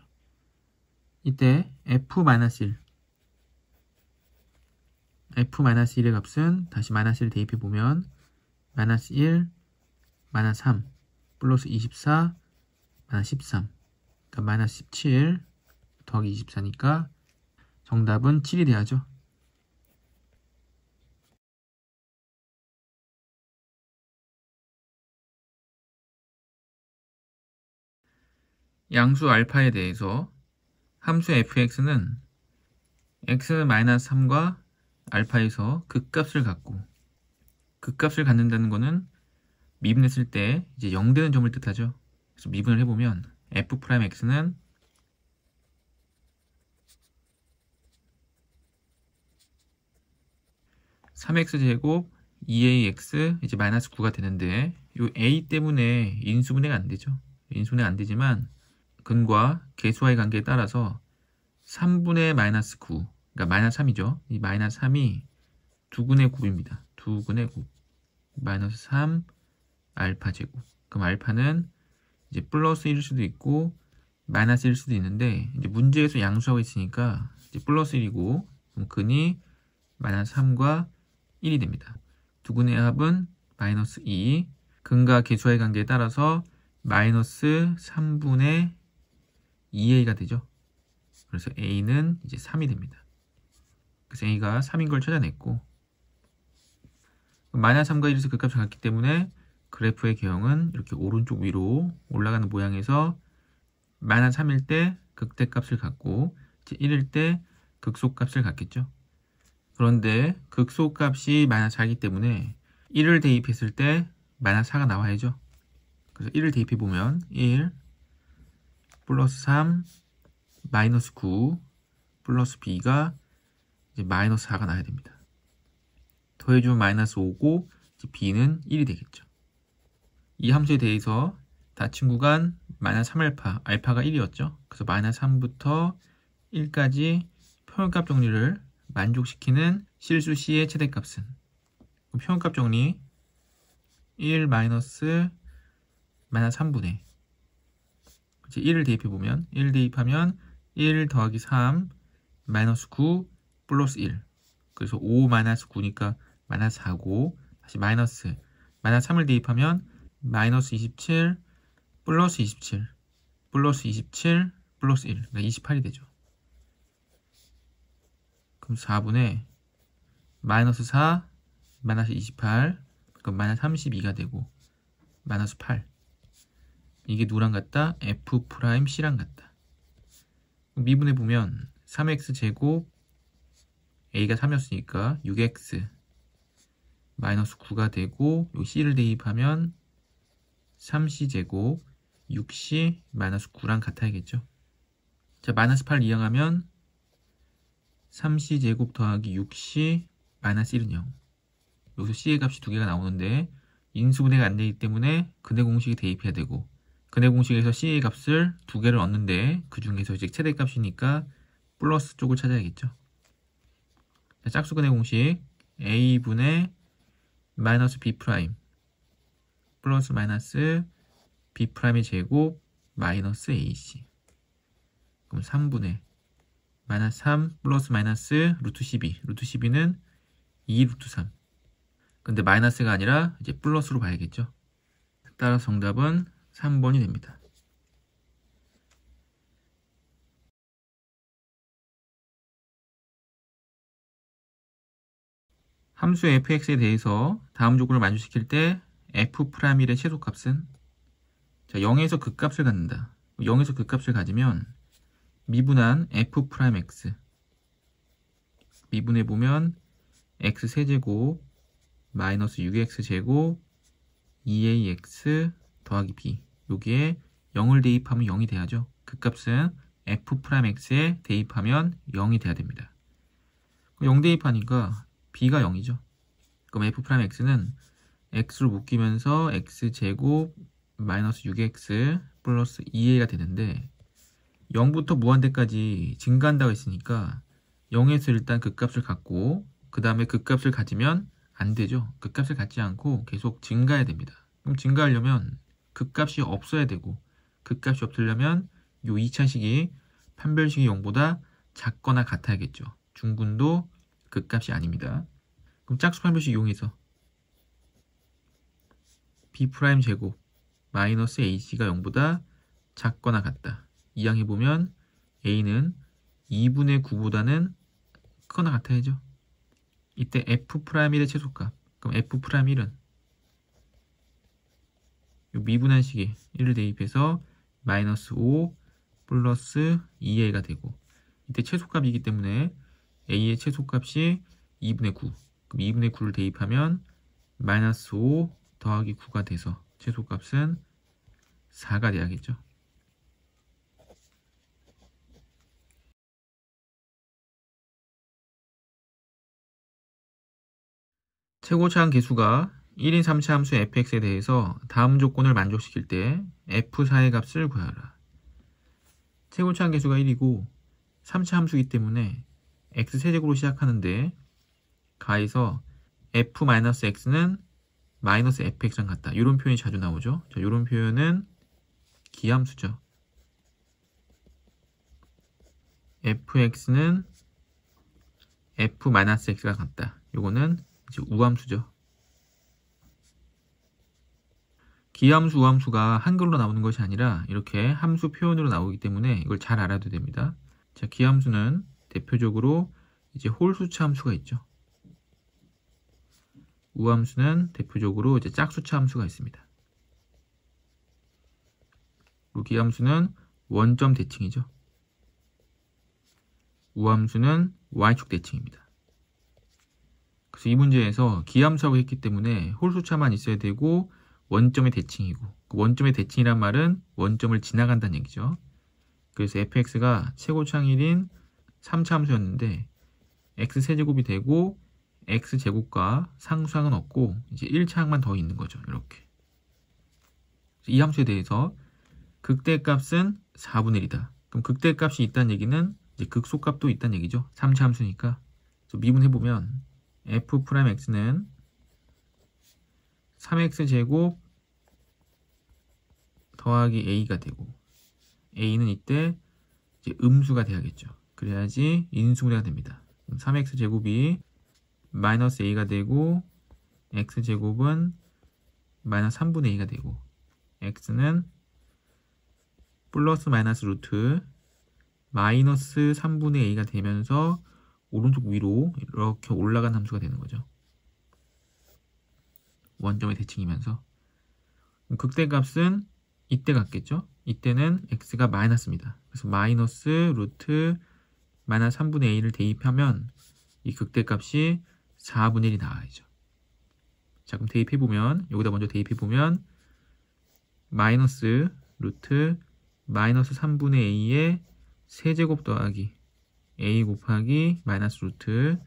이때 f-1, f-1의 값은 다시 -1을 대입해보면 -1, -3 플러스 24, -13, 그러니까 -17 더하기 24니까 정답은 7이 돼야죠. 양수 알파에 대해서 함수 fx는 x는 -3과 알파에서 극값을 갖고, 극값을 갖는다는 거는 미분했을 때 이제 0되는 점을 뜻하죠. 그래서 미분을 해보면 f'x는 (3x제곱 2ax) 이제 -9가 되는데, 이 a 때문에 인수분해가 안 되죠. 인수분해가 안 되지만 근과 개수와의 관계에 따라서 3분의 -9, 그러니까 -3이죠. 이 -3이 2분의 9입니다. 2분의 9 -3 알파 제곱. 그럼 알파는 이제 플러스 1일 수도 있고 마이너스 1일 수도 있는데, 이제 문제에서 양수하고 있으니까 이제 플러스 1이고, 그럼 근이 -3과 1이 됩니다. 두 근의 합은 -2, 근과 개수와의 관계에 따라서 -3분의 2a가 되죠. 그래서 a는 이제 3이 됩니다. 그래서 a가 3인 걸 찾아냈고, -3과 1에서 극값을 갖기 때문에 그래프의 개형은 이렇게 오른쪽 위로 올라가는 모양에서 -3일 때 극대값을 갖고 1일 때 극소값을 갖겠죠. 그런데 극소값이 -4이기 때문에 1을 대입했을 때 -4가 나와야죠. 그래서 1을 대입해보면 1 플러스 3 마이너스 9 플러스 b가 이제 -4가 나야 됩니다. 더해주면 -5고 b는 1이 되겠죠. 이 함수에 대해서 닫힌 구간 -3알파, 알파가 1이었죠. 그래서 -3부터 1까지 평균값 정리를 만족시키는 실수 C의 최대값은, 평균값 정리 1 마이너스 -3분의 1을 대입해보면 1 대입하면 1 더하기 3 마이너스 9 플러스 1, 그래서 5 마이너스 9니까 -4고, 다시 마이너스 -3을 대입하면 마이너스 27 플러스 27 플러스 27 플러스 1, 그러니까 28이 되죠. 그럼 4분의 마이너스 4 마이너스 28, 그럼 마이너스 32가 되고 마이너스 8. 이게 누구랑 같다? F'C랑 같다. 미분해 보면 3x 제곱 a가 3이었으니까 6x 마이너스 9가 되고 요 c를 대입하면 3c 제곱 6c 마이너스 9랑 같아야겠죠. 자, 마이너스 8 이항하면 3c 제곱 더하기 6c 마이너스 1은 0. 여기서 c의 값이 두 개가 나오는데 인수분해가 안 되기 때문에 근해 공식이 대입해야 되고, 근해 공식에서 c의 값을 두 개를 얻는데 그 중에서 이제 최대값이니까 플러스 쪽을 찾아야겠죠. 자, 짝수 근해 공식 a분의 마이너스 b 프라임 플러스 마이너스 b 프라임의 제곱 마이너스 ac. 그럼 3분의 마이너스 3 플러스 마이너스 루트 12. 루트 12는 2 루트 3. 근데 마이너스가 아니라 이제 플러스로 봐야겠죠. 따라서 정답은 3번이 됩니다. 함수 fx에 대해서 다음 조건을 만족시킬 때 f'의 최소값은, 자, 0에서 극값을 갖는다. 0에서 극값을 가지면 미분한 f'x 미분해 보면 x 세제곱 마이너스 6x제곱 2ax 더하기 b, 여기에 0을 대입하면 0이 돼야죠. 극값은 f'x에 대입하면 0이 돼야 됩니다. 0 대입하니까 b가 0이죠. 그럼 f'x는 x로 묶이면서 x제곱 마이너스 6x 플러스 2a가 되는데 0부터 무한대까지 증가한다고 했으니까 0에서 일단 극값을 갖고 그 다음에 극값을 가지면 안 되죠. 극값을 갖지 않고 계속 증가해야 됩니다. 그럼 증가하려면 극값이 없어야 되고, 극값이 없으려면 요 2차식이 판별식이 0보다 작거나 같아야겠죠. 중근도 극값이 아닙니다. 그럼 짝수 판별식 이용해서 b' 제곱 마이너스 ac가 0보다 작거나 같다. 이항해보면 a는 2분의 9보다는 크거나 같아야죠. 이때 f'의 최소값, 그럼 f'일은 요 미분한 식에 1을 대입해서 마이너스 5 플러스 2a가 되고, 이때 최소값이기 때문에 a의 최소값이 2분의 9, 그럼 2분의 9를 대입하면 마이너스 5 더하기 9가 돼서 최소값은 4가 돼야겠죠. 최고차항 계수가 1인 3차 함수 fx에 대해서 다음 조건을 만족시킬 때 f4의 값을 구하라. 최고차항 계수가 1이고 3차 함수이기 때문에 x세제곱으로 시작하는데 가에서 f-x는 마이너스 fx랑 같다. 이런 표현이 자주 나오죠. 자, 이런 표현은 기함수죠. fx는 f-x가 같다. 요거는 이제 우함수죠. 기함수, 우함수가 한글로 나오는 것이 아니라 이렇게 함수 표현으로 나오기 때문에 이걸 잘 알아도 됩니다. 자, 기함수는 대표적으로 이제 홀수차 함수가 있죠. 우함수는 대표적으로 이제 짝수차 함수가 있습니다. 그리고 기함수는 원점 대칭이죠. 우함수는 y축 대칭입니다. 그래서 이 문제에서 기함수하고 했기 때문에 홀수차만 있어야 되고 원점의 대칭이고, 그 원점의 대칭이란 말은 원점을 지나간다는 얘기죠. 그래서 fx가 최고차항 1인 3차 함수였는데 x세제곱이 되고 x제곱과 상수항은 없고 이제 1차항만 더 있는 거죠. 이렇게. 이 함수에 대해서 극대값은 4분의 1이다. 그럼 극대값이 있다는 얘기는 이제 극소값도 있다는 얘기죠. 3차 함수니까. 그래서 미분해보면 f'x는 3x제곱 더하기 a가 되고, a는 이때 이제 음수가 돼야겠죠. 그래야지 인수분해가 됩니다. 3x제곱이 마이너스 a가 되고 x제곱은 마이너스 3분의 2가 되고 x는 플러스 마이너스 루트 마이너스 3분의 2가 되면서 오른쪽 위로 이렇게 올라간 함수가 되는 거죠. 원점의 대칭이면서. 극대값은 이때 같겠죠? 이때는 x가 마이너스입니다. 그래서 마이너스 루트 마이너스 3분의 2를 대입하면 이 극대값이 4분의 1이 나와야죠. 자, 그럼 대입해보면, 여기다 먼저 대입해보면 마이너스 루트 마이너스 3분의 a의 세제곱 더하기 a 곱하기 마이너스 루트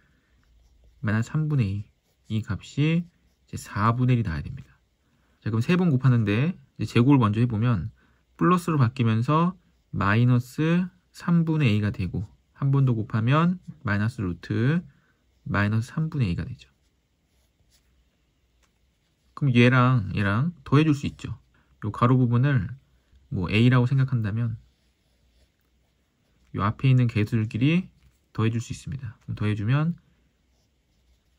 마이너스 3분의 2 이 값이 이제 4분의 1이 나와야 됩니다. 자, 그럼 3번 곱하는데 이제 제곱을 먼저 해보면 플러스로 바뀌면서 마이너스 3분의 a가 되고 한 번 더 곱하면 마이너스 루트 마이너스 3분의 2가 되죠. 그럼 얘랑 더해줄 수 있죠. 요 가로 부분을 뭐 a라고 생각한다면 요 앞에 있는 개수들끼리 더해줄 수 있습니다. 그럼 더해주면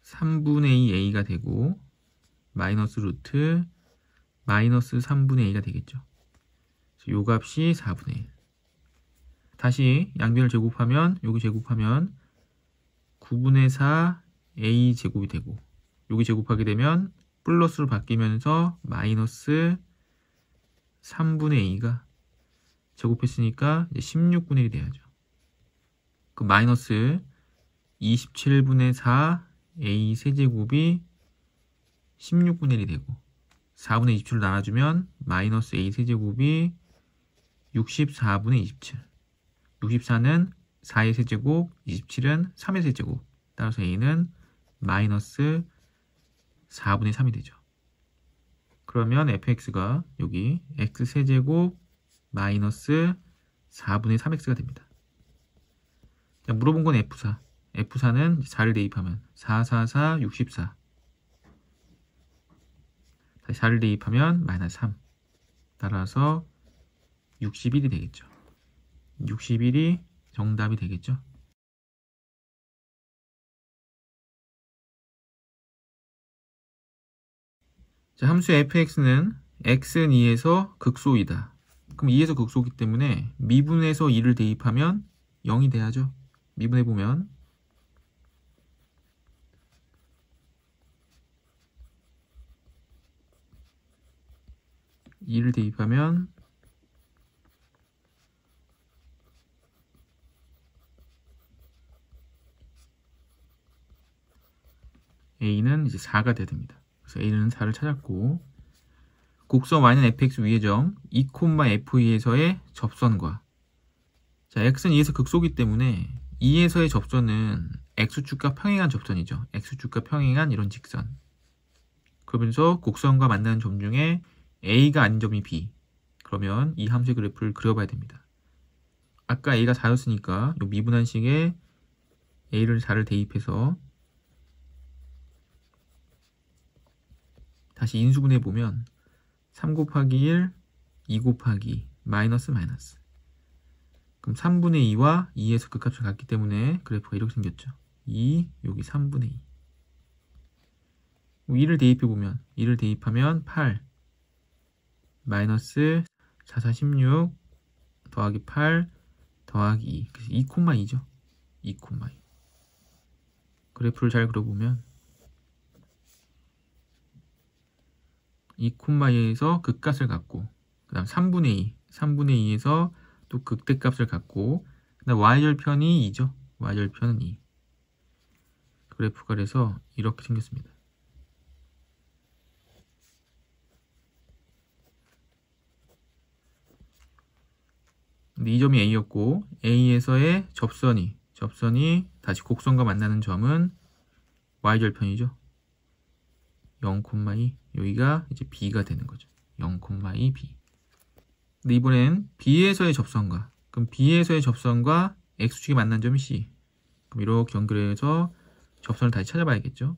3분의 2 a가 되고 마이너스 루트 마이너스 3분의 2가 되겠죠. 요 값이 4분의 1. 다시 양변을 제곱하면 여기 제곱하면 9분의 4 a 제곱이 되고 여기 제곱하게 되면 플러스로 바뀌면서 마이너스 3분의 2가 제곱했으니까 이제 16분의 1이 돼야죠. 그 마이너스 27분의 4 a 세제곱이 16분의 1이 되고 4분의 27을 나눠주면 마이너스 a 세제곱이 64분의 27. 64는 4의 세제곱, 27은 3의 세제곱. 따라서 a는 마이너스 4분의 3이 되죠. 그러면 fx가 여기 x세제곱 마이너스 4분의 3x가 됩니다. 자, 물어본 건 f4. f4는 4를 대입하면 4, 4, 4, 64. 다시 4를 대입하면 마이너스 3. 따라서 61이 되겠죠. 61이 정답이 되겠죠. 자, 함수 fx는 x는 2에서 극소이다. 그럼 2에서 극소이기 때문에 미분에서 2를 대입하면 0이 돼야죠. 미분해보면 2를 대입하면 a는 이제 4가 돼야 됩니다. 그래서 a는 4를 찾았고 곡선 y는 fx 위의 점 2,f2에서의 접선과 자, x는 2에서 극소이기 때문에 2에서의 접선은 x축과 평행한 접선이죠. x축과 평행한 이런 직선. 그러면서 곡선과 만나는 점 중에 a가 아닌 점이 b. 그러면 이 함수의 그래프를 그려봐야 됩니다. 아까 a가 4였으니까 이 미분한식에 a를 4를 대입해서 다시 인수분해 보면 3 곱하기 1, 2 곱하기 마이너스 마이너스. 그럼 3분의 2와 2에서 그 값을 갖기 때문에 그래프가 이렇게 생겼죠. 2, 여기 3분의 2. 2를 대입해보면 2를 대입하면 8 마이너스 4, 4, 16 더하기 8 더하기 2. 그래서 2,2죠. 2,2. 그래프를 잘 그려보면 2,2에서 극값을 갖고 그 다음 3분의 2 3분의 2에서 또 극대값을 갖고 그 다음 y절편이 2죠. y절편은 2. 그래프가 그래서 이렇게 생겼습니다. 근데 이 점이 a였고 a에서의 접선이 다시 곡선과 만나는 점은 y절편이죠. 0,2 여기가 이제 b가 되는 거죠. 0,2 b. 근데 이번엔 b에서의 접선과 그럼 b에서의 접선과 x축이 만난 점이 c. 그럼 이렇게 연결해서 접선을 다시 찾아봐야겠죠.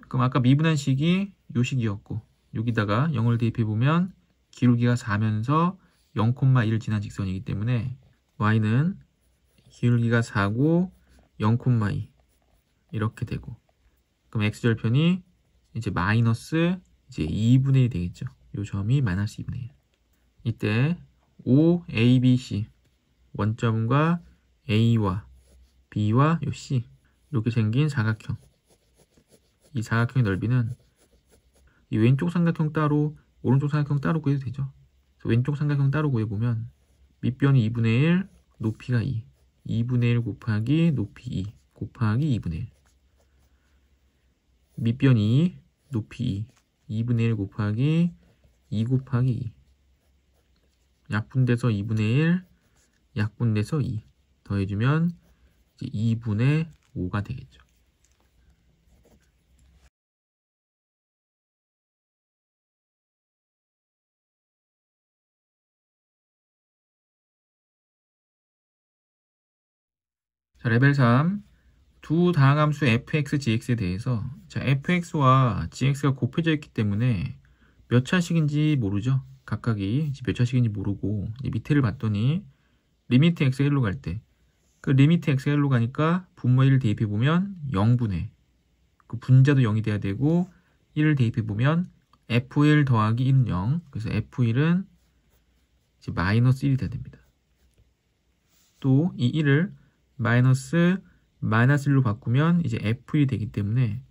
그럼 아까 미분한식이 요 식이었고 여기다가 0을 대입해보면 기울기가 4면서 0,1을 지난 직선이기 때문에 y는 기울기가 4고 0,2 이렇게 되고 그럼 x절편이 이제 마이너스 이제 2분의 1이 되겠죠. 요 점이 마이너스 2분의 1. 이때 O, A, B, C 원점과 A와 B와 요 C 이렇게 생긴 사각형. 이 사각형의 넓이는 이 왼쪽 삼각형 따로 오른쪽 삼각형 따로 구해도 되죠. 그래서 왼쪽 삼각형 따로 구해보면 밑변이 2분의 1, 높이가 2. 2분의 1 곱하기 높이 2 곱하기 2분의 1. 밑변 2, 높이 2. 2분의 1 곱하기 2 곱하기 2. 약분돼서 2분의 1, 약분돼서 2. 더해주면 이제 2분의 5가 되겠죠. 자, 레벨 3. 두 다항함수 fx, gx에 대해서 자, fx와 gx가 곱해져 있기 때문에 몇 차식인지 모르죠. 각각이 몇 차식인지 모르고 이제 밑에를 봤더니 리미트 x가 1로 갈 때 그 리미트 x가 1로 가니까 분모 1을 대입해보면 0분의 그 분자도 0이 돼야 되고 1을 대입해보면 f1 더하기 1은 0. 그래서 f1은 이제 마이너스 1이 돼야 됩니다. 또 이 1을 마이너스 1로 바꾸면 이제 f1이 되기 때문에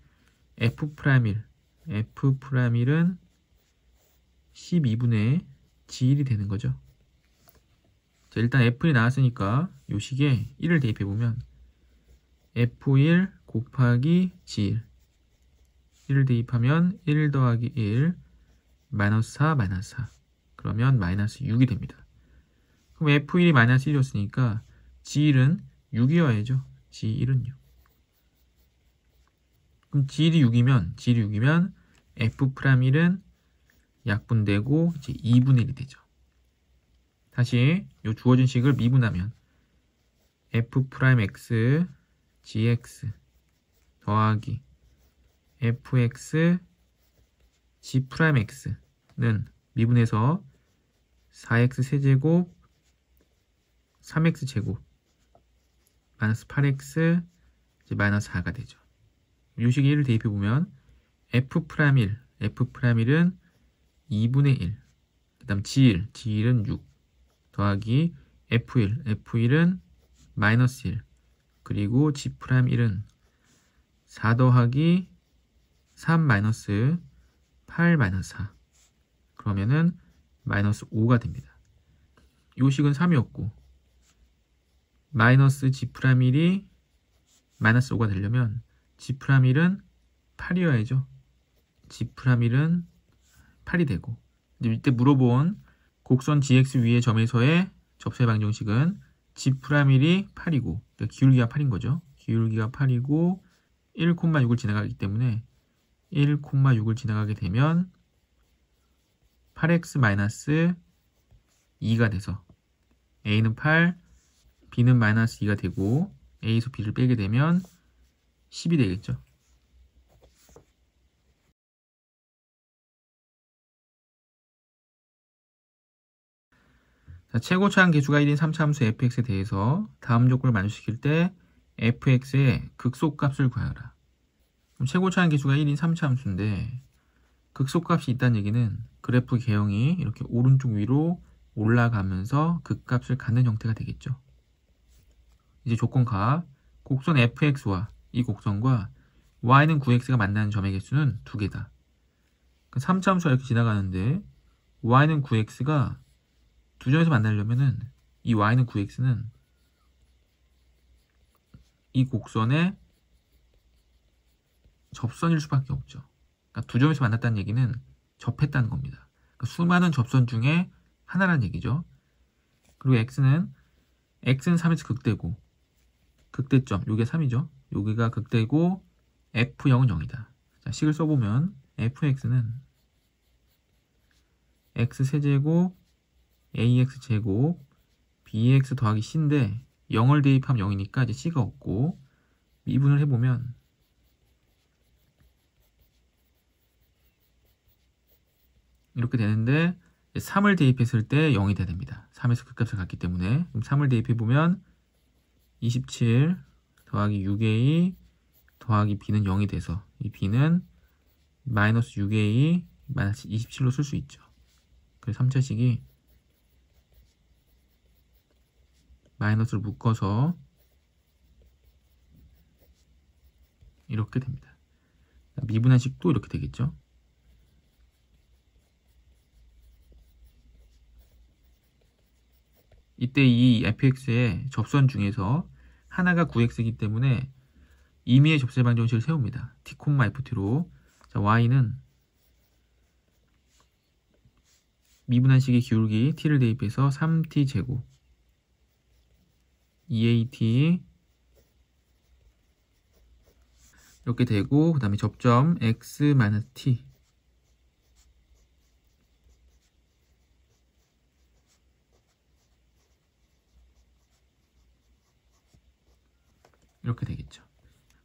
f'1은 12분의 g1이 되는 거죠. 자, 일단 f1이 나왔으니까 요 식에 1을 대입해보면 f1 곱하기 g1 1을 대입하면 1 더하기 1 마이너스 4 마이너스 4 그러면 마이너스 6이 됩니다. 그럼 f1이 마이너스 1이었으니까 g1은 6이어야죠. g1은 6. 그럼 g1이 6이면 f'1은 약분되고 이제 2분의 1이 되죠. 다시 이 주어진 식을 미분하면 f'x gx 더하기 fx g'x는 미분해서 4x 세제곱 3x 제곱 마이너스 8x 이제 마이너스 4가 되죠. 이 식에 1을 대입해보면 f'1은 2분의 1 그 다음 g1은 6 더하기 f1은 마이너스 1 그리고 g'1은 4 더하기 3 마이너스 8 마이너스 4 그러면은 마이너스 5가 됩니다. 이 식은 3이었고 마이너스 g'1이 마이너스 5가 되려면 g'1은 8이어야죠. g'1은 8이 되고 이때 물어본 곡선 gx 위의 점에서의 접세 방정식은 g'1이 8이고 그러니까 기울기가 8인 거죠. 기울기가 8이고 1,6을 지나가기 때문에 1,6을 지나가게 되면 8x 2가 돼서 a는 8, b는 마이너스 2가 되고 a에서 b를 빼게 되면 10이 되겠죠. 자, 최고차항 계수가 1인 3차 함수 fx에 대해서 다음 조건을 만족시킬 때 fx의 극소값을 구하라. 그럼 최고차항 계수가 1인 3차 함수인데 극소값이 있다는 얘기는 그래프 개형이 이렇게 오른쪽 위로 올라가면서 극값을 갖는 형태가 되겠죠. 이제 조건가 곡선 fx와 이 곡선과 y는 9x가 만나는 점의 개수는 2개다. 3차 함수가 이렇게 지나가는데 y는 9x가 두 점에서 만나려면은 이 y는 9x는 이 곡선의 접선일 수밖에 없죠. 그러니까 두 점에서 만났다는 얘기는 접했다는 겁니다. 그러니까 수많은 접선 중에 하나라는 얘기죠. 그리고 x는 3에서 극대고 극대점 요게 3이죠. 여기가 극대고 f0은 0이다. 자, 식을 써보면 fx는 x 세제곱 ax 제곱 bx 더하기 c인데 0을 대입하면 0이니까 이제 c가 없고 미분을 해보면 이렇게 되는데 3을 대입했을 때 0이 돼야 됩니다. 3에서 극값을 갖기 때문에 그럼 3을 대입해보면 27 더하기 6a 더하기 b는 0이 돼서 이 b는 마이너스 6a 마이너스 27로 쓸 수 있죠. 그래서 3차식이 마이너스를 묶어서 이렇게 됩니다. 미분한식도 이렇게 되겠죠. 이때 이 fx의 접선 중에서 하나가 9x이기 때문에 임의의 접세 방정식을 세웁니다. t, ft로. 자, y는 미분한식의 기울기 t를 대입해서 3t 제곱 2at 이렇게 되고, 그 다음에 접점 x-t 이렇게 되겠죠.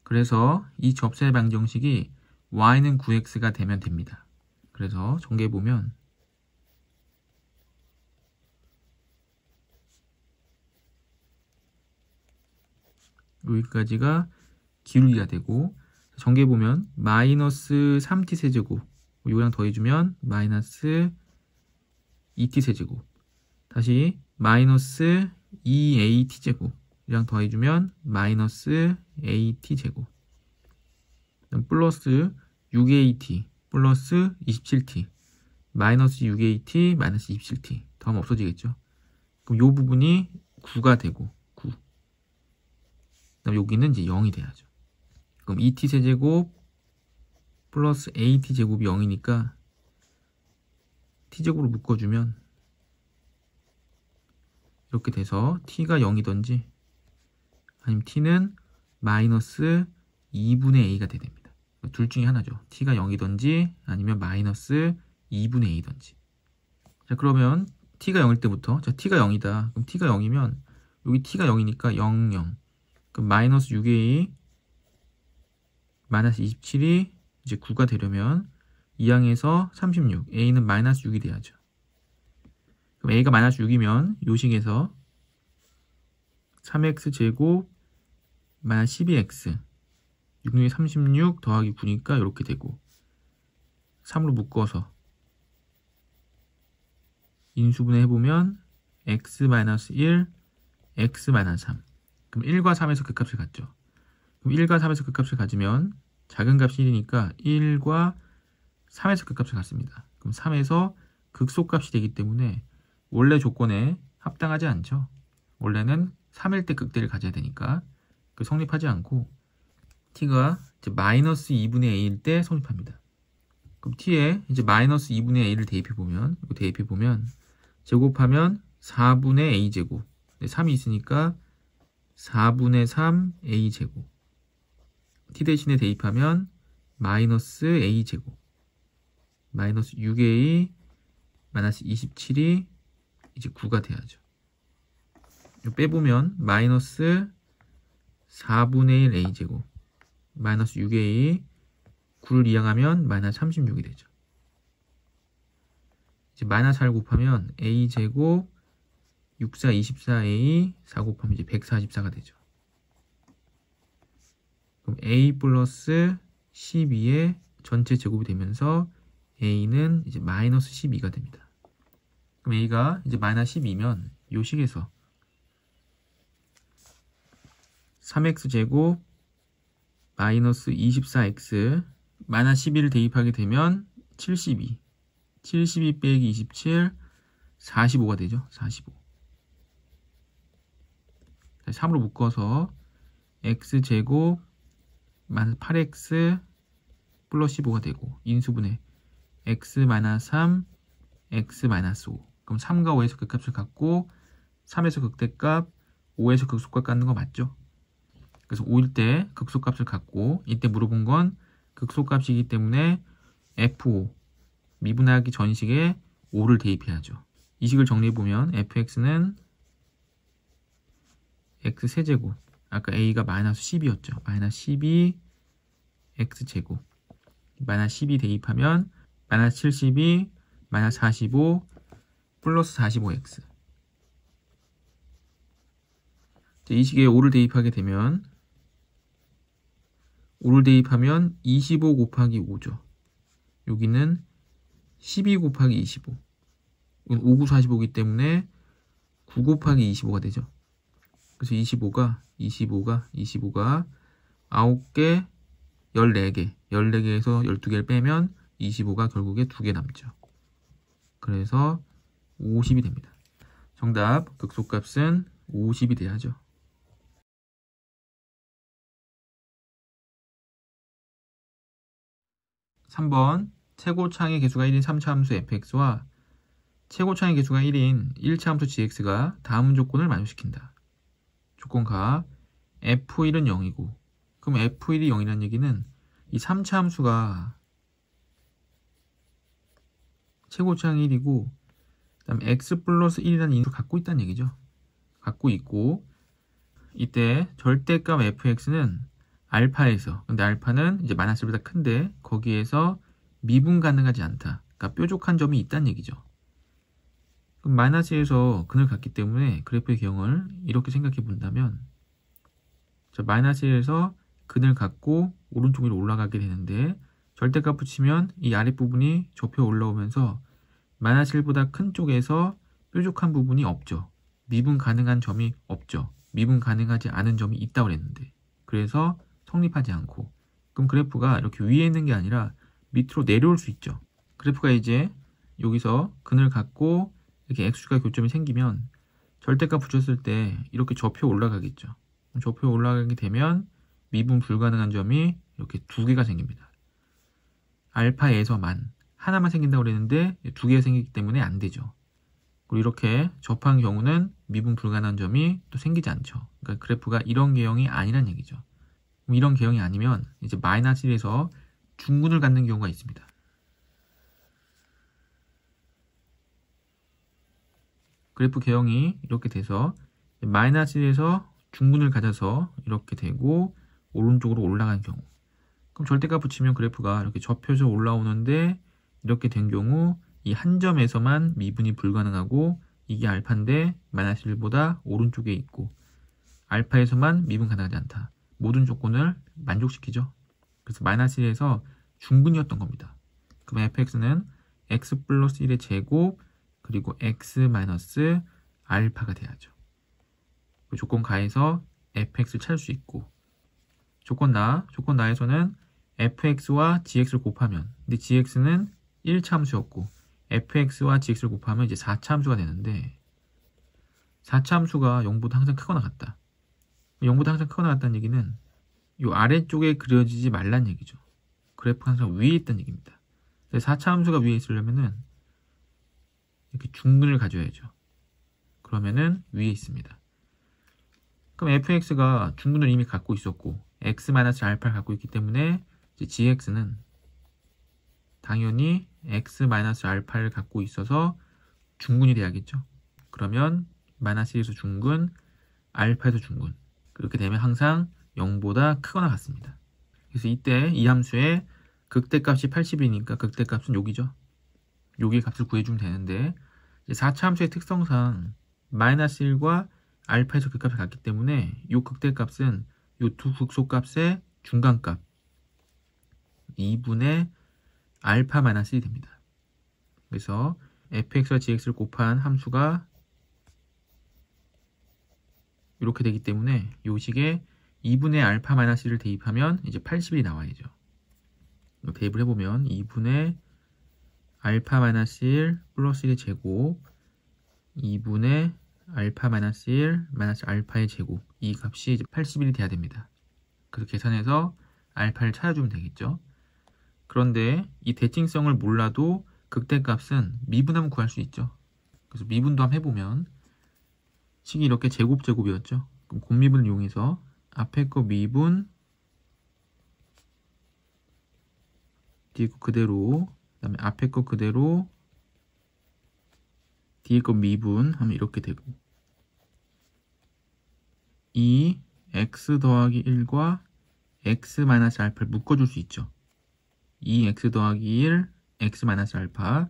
그래서 이 접세 방정식이 y는 9x가 되면 됩니다. 그래서 전개해 보면 여기까지가 기울기가 되고, 전개해 보면 마이너스 3t 세제곱 요거랑 더해주면 마이너스 2t 세제곱, 다시 마이너스 2at 제곱 이랑 더해주면 마이너스 at 제곱, 플러스 6at 플러스 27t 마이너스 6at 마이너스 27t 더하면 없어지겠죠. 그럼 요 부분이 9가 되고 9. 그다음 여기는 이제 0이 돼야죠. 그럼 2t 세제곱 플러스 at 제곱이 0이니까 t제곱으로 묶어주면 이렇게 돼서 t가 0이던지 아니면 t는 마이너스 2분의 a가 돼야 됩니다. 둘 중에 하나죠. t가 0이던지 아니면 마이너스 2분의 a던지. 자, 그러면 t가 0일 때부터, 자, t가 0이다. 그럼 t가 0이면 여기 t가 0이니까 0, 0. 그럼 마이너스 6a 마이너스 27이 이제 9가 되려면 2항에서 36, a는 마이너스 6이 돼야죠. 그럼 a가 마이너스 6이면 요식에서 3x 제곱 마이너스 12x 6, 36 더하기 9니까 이렇게 되고, 3으로 묶어서 인수분해 해보면 x-1, x-3. 그럼 1과 3에서 극값을 갖죠. 그럼 1과 3에서 극값을 가지면 작은 값이 1이니까 1과 3에서 극값을 갖습니다. 그럼 3에서 극소값이 되기 때문에 원래 조건에 합당하지 않죠. 원래는 3일 때 극대를 가져야 되니까 그 성립하지 않고 t가 이제 마이너스 2분의 a일 때 성립합니다. 그럼 t에 이제 마이너스 2분의 a를 대입해보면, 제곱하면 4분의 a 제곱, 3이 있으니까 4분의 3 a 제곱, t 대신에 대입하면 마이너스 a 제곱, 마이너스 6a 마이너스 27이 이제 9가 돼야죠. 빼보면 마이너스 4분의 1 a 제곱 마이너스 6a 9를 이항하면 마이너스 36이 되죠. 이제 마이너스 4를 곱하면 a 제곱 6, 4, 24a 4 곱하면 이제 144가 되죠. 그럼 a 플러스 12의 전체 제곱이 되면서 a는 이제 마이너스 12가 됩니다. 그럼 a가 이제 마이너스 12면 요 식에서 3x 제곱 마이너스 24x 마이너스 12를 대입하게 되면 72 빼기 27 45가 되죠. 45. 3으로 묶어서 x제곱 마이너스 8x 플러스 15가 되고, 인수분해 x 마이너스 3 x 마이너스 5. 그럼 3과 5에서 극값을 갖고 3에서 극대값 5에서 극소값 갖는 거 맞죠? 그래서 5일 때 극소값을 갖고, 이때 물어본 건 극소값이기 때문에 f5 미분하기 전식에 5를 대입해야죠. 이 식을 정리해보면 fx는 x 세제곱, 아까 a가 마이너스 10이었죠. 마이너스 12 x제곱 마이너스 12 대입하면 마이너스 72 마이너스 45 플러스 45x. 이 식에 5를 대입하게 되면 5를 대입하면 25 곱하기 5죠. 여기는 12 곱하기 25. 이건 5, 9, 45이기 때문에 9 곱하기 25가 되죠. 그래서 25가 9개, 14개. 14개에서 12개를 빼면 25가 결국에 2개 남죠. 그래서 50이 됩니다. 정답, 극소값은 50이 돼야죠. 3번, 최고차항의 개수가 1인 3차 함수 fx와 최고차항의 개수가 1인 1차 함수 gx가 다음 조건을 만족시킨다. 조건가 f1은 0이고, 그럼 f1이 0이라는 얘기는 이 3차 함수가 최고차항이 1이고 그 다음에 x 플러스 1이라는 인수를 갖고 있다는 얘기죠. 갖고 있고, 이때 절대값 fx는 알파에서, 근데 알파는 이제 마이너스 1보다 큰데 거기에서 미분 가능하지 않다. 그러니까 뾰족한 점이 있다는 얘기죠. 그럼 마이너스 1에서 근을 갖기 때문에 그래프의 경을 이렇게 생각해 본다면, 자, 마이너스 1에서 근을 갖고 오른쪽 위로 올라가게 되는데, 절대값 붙이면 이 아랫부분이 접혀 올라오면서 마이너스 1보다 큰 쪽에서 뾰족한 부분이 없죠. 미분 가능한 점이 없죠. 미분 가능하지 않은 점이 있다고 그랬는데, 그래서 성립하지 않고, 그럼 그래프가 이렇게 위에 있는 게 아니라 밑으로 내려올 수 있죠. 그래프가 이제 여기서 근을 갖고 이렇게 x축과 교점이 생기면 절대값 붙였을 때 이렇게 접혀 올라가겠죠. 접혀 올라가게 되면 미분 불가능한 점이 이렇게 2개가 생깁니다. 알파에서만 하나만 생긴다고 그랬는데 2개가 생기기 때문에 안 되죠. 그리고 이렇게 접한 경우는 미분 불가능한 점이 또 생기지 않죠. 그러니까 그래프가 이런 개형이 아니란 얘기죠. 이런 개형이 아니면 이제 마이너스 1에서 중근을 갖는 경우가 있습니다. 그래프 개형이 이렇게 돼서 마이너스 1에서 중근을 가져서 이렇게 되고 오른쪽으로 올라가는 경우, 그럼 절대값 붙이면 그래프가 이렇게 접혀서 올라오는데 이렇게 된 경우 이 한 점에서만 미분이 불가능하고, 이게 알파인데 마이너스 1보다 오른쪽에 있고 알파에서만 미분 가능하지 않다. 모든 조건을 만족시키죠. 그래서 마이너스 1에서 중근이었던 겁니다. 그럼 fx는 x 플러스 1의 제곱 그리고 x 마이너스 알파가 돼야죠. 조건 가에서 fx를 찾을 수 있고, 조건 나에서는 fx와 gx를 곱하면, 근데 gx는 1차 함수였고 fx와 gx를 곱하면 이제 4차 함수가 되는데, 4차 함수가 0보다 항상 크거나 같다. 0보다 항상 크거나 같다는 얘기는 이 아래쪽에 그려지지 말란 얘기죠. 그래프가 항상 위에 있다는 얘기입니다. 4차 함수가 위에 있으려면은 이렇게 중근을 가져야죠. 그러면은 위에 있습니다. 그럼 fx가 중근을 이미 갖고 있었고 x-알파를 갖고 있기 때문에 이제 gx는 당연히 x-알파를 갖고 있어서 중근이 돼야겠죠. 그러면 마이너스 1에서 중근, 알파에서 중근, 그렇게 되면 항상 0보다 크거나 같습니다. 그래서 이때 이 함수의 극대값이 80이니까 극대값은 여기죠. 여기 값을 구해주면 되는데, 4차 함수의 특성상 마이너스 1과 알파에서 그 값을 갖기 때문에 이 극대값은 이 두 극소값의 중간값 2분의 알파 마이너스 1이 됩니다. 그래서 fx와 gx를 곱한 함수가 이렇게 되기 때문에 이 식에 2분의 알파 마이너스 1을 대입하면 이제 80이 나와야죠. 대입을 해보면 2분의 알파 마이너스 1 플러스 1의 제곱 2분의 알파 마이너스 1 마이너스 알파의 제곱, 이 값이 이제 81이 돼야 됩니다. 그래서 계산해서 알파를 찾아주면 되겠죠. 그런데 이 대칭성을 몰라도 극대값은 미분하면 구할 수 있죠. 그래서 미분도 한번 해보면 식이 이렇게 제곱이었죠. 그럼 곱미분을 이용해서 앞에 거 미분, 뒤에 거 그대로, 그 다음에 앞에 거 그대로, 뒤에 거 미분 하면 이렇게 되고, 이 x 더하기 1과 x 마이너스 알파를 묶어줄 수 있죠. 2x 더하기 1 x 마이너스 알파,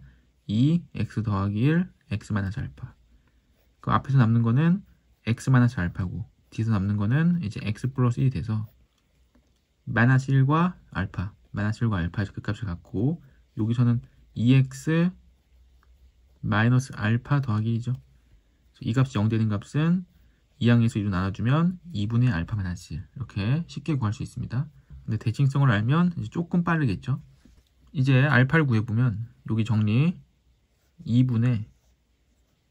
2x 더하기 1 x 마이너스 알파. 그 앞에서 남는 거는 x 마이너스 알파고 뒤에서 남는 거는 이제 x 플러스 1이 돼서 마이너스 1과 알파, 마이너스 1과 알파에서 그 값을 갖고, 여기서는 2x 마이너스 알파 더하기 1이죠. 이 값이 0 되는 값은 2항에서 2로 나눠주면 2분의 알파 마이너스 1 이렇게 쉽게 구할 수 있습니다. 근데 대칭성을 알면 이제 조금 빠르겠죠. 이제 알파를 구해보면 여기 정리 2분의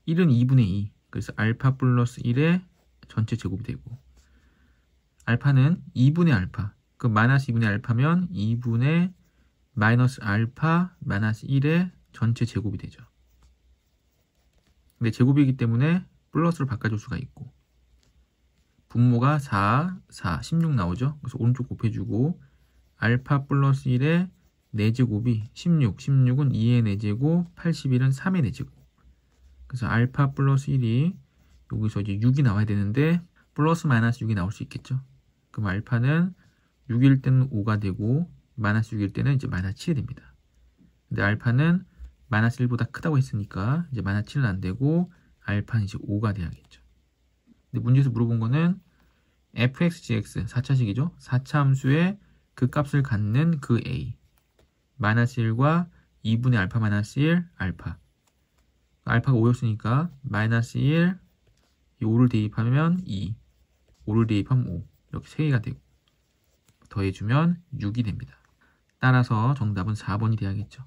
1은 2분의 2 그래서 알파 플러스 1의 전체 제곱이 되고 알파는 2분의 알파 그 마이너스 2분의 알파면 2분의 마이너스 알파 마이너스 1의 전체 제곱이 되죠. 근데 제곱이기 때문에 플러스로 바꿔줄 수가 있고 분모가 4, 4, 16 나오죠. 그래서 오른쪽 곱해주고 알파 플러스 1의 4제곱이 16, 16은 2의 4제곱, 81은 3의 4제곱. 그래서 알파 플러스 1이 여기서 이제 6이 나와야 되는데 플러스 마이너스 6이 나올 수 있겠죠. 그럼 알파는 6일 때는 5가 되고 마이너스 6일 때는 이제 마이너스 7이 됩니다. 근데 알파는 마이너스 1보다 크다고 했으니까 이제 마이너스 7은 안 되고 알파는 이제 5가 돼야겠죠. 근데 문제에서 물어본 거는 fxgx 4차식이죠. 4차 함수의 그 값을 갖는 그 a 마이너스 1과 2분의 알파 마이너스 1 알파 알파가 5였으니까 마이너스 1 5를 대입하면 2 5를 대입하면 5 이렇게 3개가 되고 더해주면 6이 됩니다. 따라서 정답은 4번이 돼야겠죠.